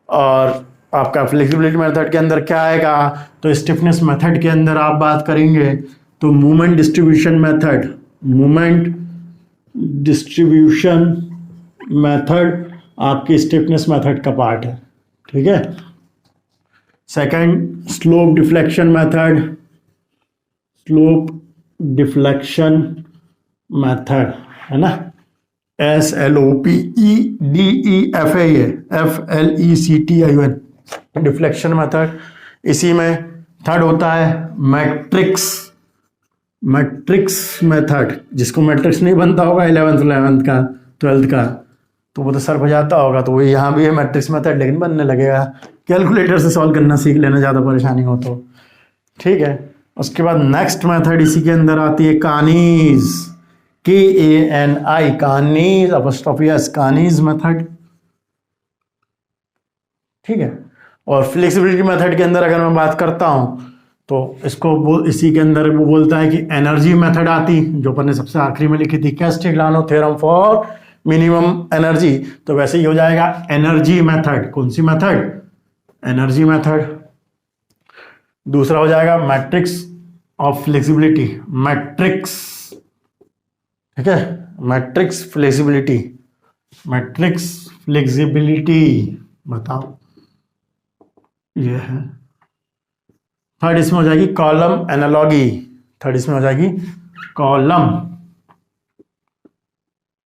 और आपका फ्लेक्सिबिलिटी मेथड के अंदर क्या आएगा। तो स्टिफनेस मेथड के अंदर आप बात करेंगे तो movement distribution method, movement distribution method आपकी स्टिफनेस मेथड का पार्ट है। ठीक है, second slope deflection method, slope deflection method है ना, SLOPEDEFAN डिफ्लेक्शन मेथड। इसी में थर्ड होता है मैट्रिक्स मेथड, जिसको मैट्रिक्स नहीं बनता होगा 11th का 12th का तो वो तो सर बजाता होगा, तो वो यहाँ भी है मैट्रिक्स मेथड, लेकिन बनने लगेगा। कैलकुलेटर से सॉल्व करना सीख लेना, ज़्यादा परेशानी हो तो। ठीक है, उसके बाद नेक्स्ट मेथड इसी के अंदर आती है Kani's, KANI, Kani's apostrophe S, Kani's method. ठीक है, और फ्लेक्सिबिलिटी मेथड के अंदर अगर मैं बात करता हूँ तो इसको इसी के अंदर वो बोलता है कि एनर्जी मेथड आती, जो अपन ने सबसे आखिरी में लिखी थी, कैस्टिग्लियानो थ्योरम फॉर मिनिमम एनर्जी। तो वैसे ही हो जाएगा एनर्जी मेथड। कौन सी मेथड? Energy method. दूसरा हो जाएगा मैट्रिक्स ऑफ फ्लेक्सिबिलिटी, मैट्रिक्स। ठीक है, मैट्रिक्स फ्लेक्सिबिलिटी, मैट्रिक्स फ्लेक्सिबिलिटी बताओ ये है। थर्ड इसमें हो जाएगी कॉलम एनालॉगी, थर्ड इसमें हो जाएगी कॉलम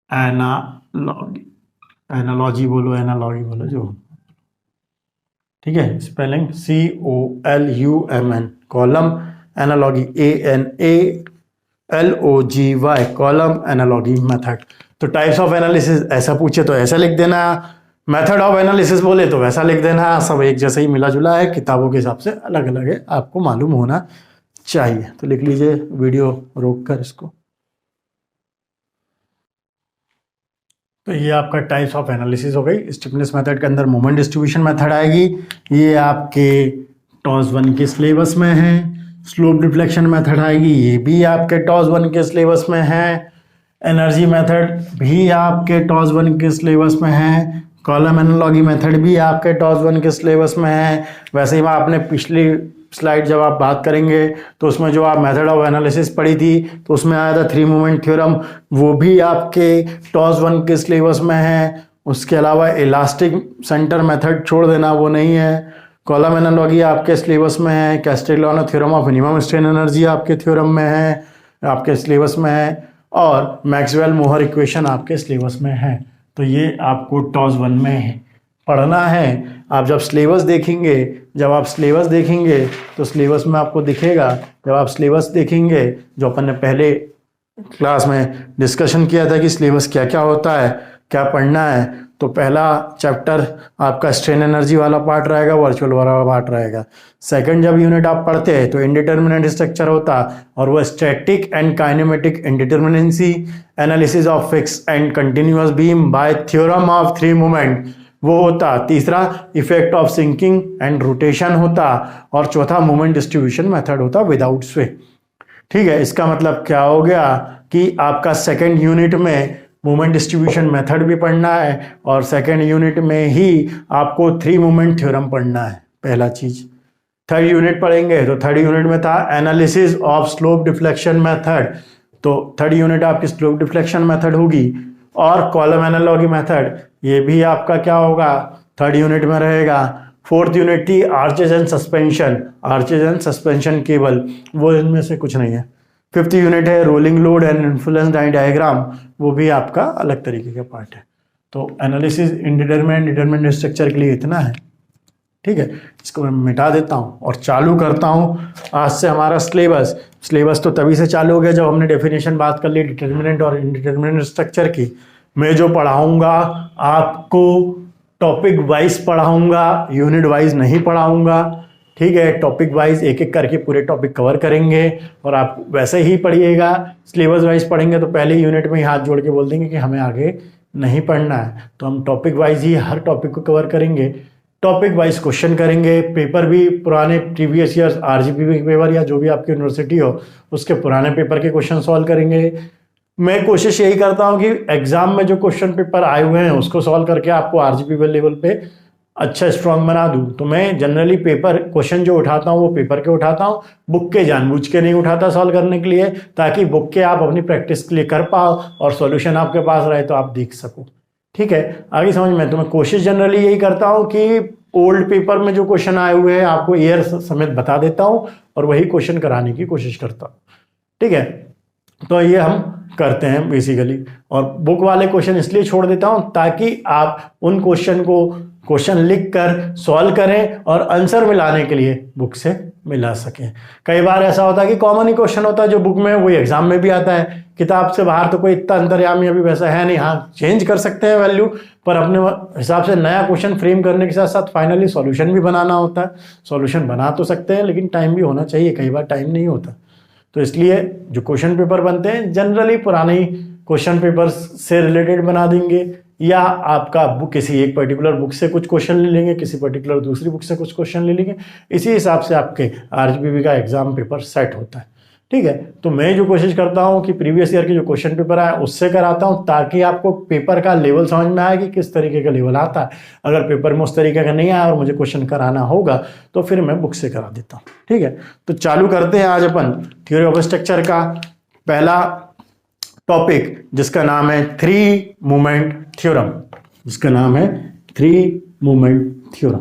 एनालॉगी, एनालॉजी बोलो एनालॉगी बोलो जो। ठीक है, spelling COLUMN, column analogy, ANALOGY, column analogy method. तो टाइप्स ऑफ एनालिसिस ऐसा पूछे तो ऐसा लिख देना, मेथड ऑफ एनालिसिस बोले तो वैसा लिख देना। सब एक जैसा ही मिला जुला है, किताबों के हिसाब से अलग अलग है, आपको मालूम होना चाहिए। तो लिख लीजिए, वीडियो रोक कर इसको। तो ये आपका टाइप्स ऑफ एनालिसिस हो गई। स्टिफनेस मेथड के अंदर मोमेंट डिस्ट्रीब्यूशन मेथड आएगी, ये आपके टॉस 1 के सिलेबस में है। स्लोप डिफ्लेक्शन मेथड आएगी, ये भी आपके टॉस 1 के सिलेबस में है। एनर्जी मेथड भी आपके टॉस 1 के सिलेबस में है। कॉलम एनालॉगी मेथड भी आपके टॉस 1 के सिलेबस में है। वैसे ही आपने पिछली स्लाइड जब आप बात करेंगे तो उसमें जो आप मेथड ऑफ एनालिसिस पढ़ी थी तो उसमें आया था 3 मूवमेंट थ्योरम, वो भी आपके टॉस 1 के सिलेबस में है। उसके अलावा इलास्टिक सेंटर मेथड छोड़ देना, वो नहीं है। कॉलम एनालॉगी आपके सिलेबस में है। Castigliano theorem of minimum strain energy आपके थ्योरम में है, आपके सिलेबस में है। और मैक्सवेल मोहर इक्वेशन आपके सिलेबस में है। तो ये आपको टॉस 1 में पढ़ना है। आप जब सिलेबस देखेंगे, तो सिलेबस में आपको दिखेगा, जब आप सिलेबस देखेंगे जो अपन ने पहले क्लास में डिस्कशन किया था कि सिलेबस क्या क्या होता है, क्या पढ़ना है। तो पहला चैप्टर आपका स्ट्रेन एनर्जी वाला पार्ट रहेगा, वर्चुअल वाला पार्ट रहेगा। सेकंड जब यूनिट आप पढ़ते हैं तो इंडिटर्मिनेंट स्ट्रक्चर होता, और वो static and kinematic indeterminacy, analysis of fix and continuous beam by theorem of 3 movement, वो होता, तीसरा effect of sinking and rotation होता, और चौथा मोमेंट डिस्ट्रीब्यूशन मेथड होता विदाउट स्वे। ठीक है, इसका मतलब क्या हो गया कि आपका सेकेंड यूनिट में मोमेंट डिस्ट्रीब्यूशन मेथड भी पढ़ना है, और सेकेंड यूनिट में ही आपको 3 मोमेंट थ्योरम पढ़ना है, पहला चीज। थर्ड यूनिट पढ़ेंगे तो थर्ड यूनिट में था analysis of slope deflection method, तो थर्ड यूनिट आपकी स्लोप डिफ्लेक्शन मेथड होगी, और कॉलम एनालॉगी मेथड ये भी आपका क्या होगा, थर्ड यूनिट में रहेगा। फोर्थ यूनिट थी arches and suspension, arches and suspension cable, वो इनमें से कुछ नहीं है। फिफ्थ यूनिट है rolling load and influence diagram, वो भी आपका अलग तरीके का पार्ट है। तो एनालिसिस इंडिटरमिनेंट डिटरमिनेंट स्ट्रक्चर के लिए इतना है। ठीक है, इसको मैं मिटा देता हूँ और चालू करता हूँ आज से हमारा सिलेबस। सिलेबस तो तभी से चालू हो गया जब हमने डेफिनेशन बात कर ली डिटरमिनेंट और इंडिटरमिनेंट स्ट्रक्चर की। मैं जो पढ़ाऊँगा आपको टॉपिक वाइज पढ़ाऊँगा, यूनिट वाइज नहीं पढ़ाऊँगा। ठीक है, टॉपिक वाइज एक एक करके पूरे टॉपिक कवर करेंगे, और आप वैसे ही पढ़िएगा। सिलेबस वाइज पढ़ेंगे तो पहले यूनिट में ही हाथ जोड़ के बोल देंगे कि हमें आगे नहीं पढ़ना है, तो हम टॉपिक वाइज ही हर टॉपिक को कवर करेंगे। टॉपिक वाइज क्वेश्चन करेंगे, पेपर भी पुराने प्रीवियस ईयर्स आरजीपी के पेपर या जो भी आपकी यूनिवर्सिटी हो उसके पुराने पेपर के क्वेश्चन सॉल्व करेंगे। मैं कोशिश यही करता हूँ कि एग्जाम में जो क्वेश्चन पेपर आए हुए हैं उसको सॉल्व करके आपको आरजीपी लेवल पे अच्छा स्ट्रांग बना दूं। तो मैं जनरली पेपर क्वेश्चन जो उठाता हूँ वो पेपर के उठाता हूँ, बुक के जानबूझ के नहीं उठाता सॉल्व करने के लिए, ताकि बुक के आप अपनी प्रैक्टिस के लिए कर पाओ और सॉल्यूशन आपके पास रहे तो आप देख सको। ठीक है, आगे समझ में। तो मैं कोशिश जनरली यही करता हूँ कि ओल्ड पेपर में जो क्वेश्चन आए हुए हैं आपको ईयर समेत बता देता हूँ और वही क्वेश्चन कराने की कोशिश करता हूँ। ठीक है, तो ये हम करते हैं बेसिकली, और बुक वाले क्वेश्चन इसलिए छोड़ देता हूं ताकि आप उन क्वेश्चन लिख कर सॉल्व करें और आंसर मिलाने के लिए बुक से मिला सकें। कई बार ऐसा होता है कि कॉमन ही क्वेश्चन होता है जो बुक में वही एग्जाम में भी आता है, किताब से बाहर तो कोई इतना अंतर्यामी अभी वैसा है नहीं। हाँ, चेंज कर सकते हैं वैल्यू, पर अपने हिसाब से नया क्वेश्चन फ्रेम करने के साथ साथ फाइनली सॉल्यूशन भी बनाना होता है। सॉल्यूशन बना तो सकते हैं लेकिन टाइम भी होना चाहिए, कई बार टाइम नहीं होता। तो इसलिए जो क्वेश्चन पेपर बनते हैं जनरली पुराने ही क्वेश्चन पेपर से रिलेटेड बना देंगे, या आपका बुक किसी एक पर्टिकुलर बुक से कुछ क्वेश्चन ले लेंगे, किसी पर्टिकुलर दूसरी बुक से कुछ क्वेश्चन ले लेंगे। इसी हिसाब से आपके आरजीपी का एग्जाम पेपर सेट होता है। ठीक है, तो मैं जो कोशिश करता हूँ कि प्रीवियस ईयर के जो क्वेश्चन पेपर आए उससे कराता हूँ, ताकि आपको पेपर का लेवल समझ में आए कि किस तरीके का लेवल आता है। अगर पेपर में उस तरीके का नहीं आया और मुझे क्वेश्चन कराना होगा तो फिर मैं बुक से करा देता हूँ। ठीक है, तो चालू करते हैं आज अपन थ्योरी ऑफ स्ट्रक्चर का पहला टॉपिक, जिसका नाम है 3 मोमेंट थ्योरम। जिसका नाम है 3 मोमेंट थ्योरम।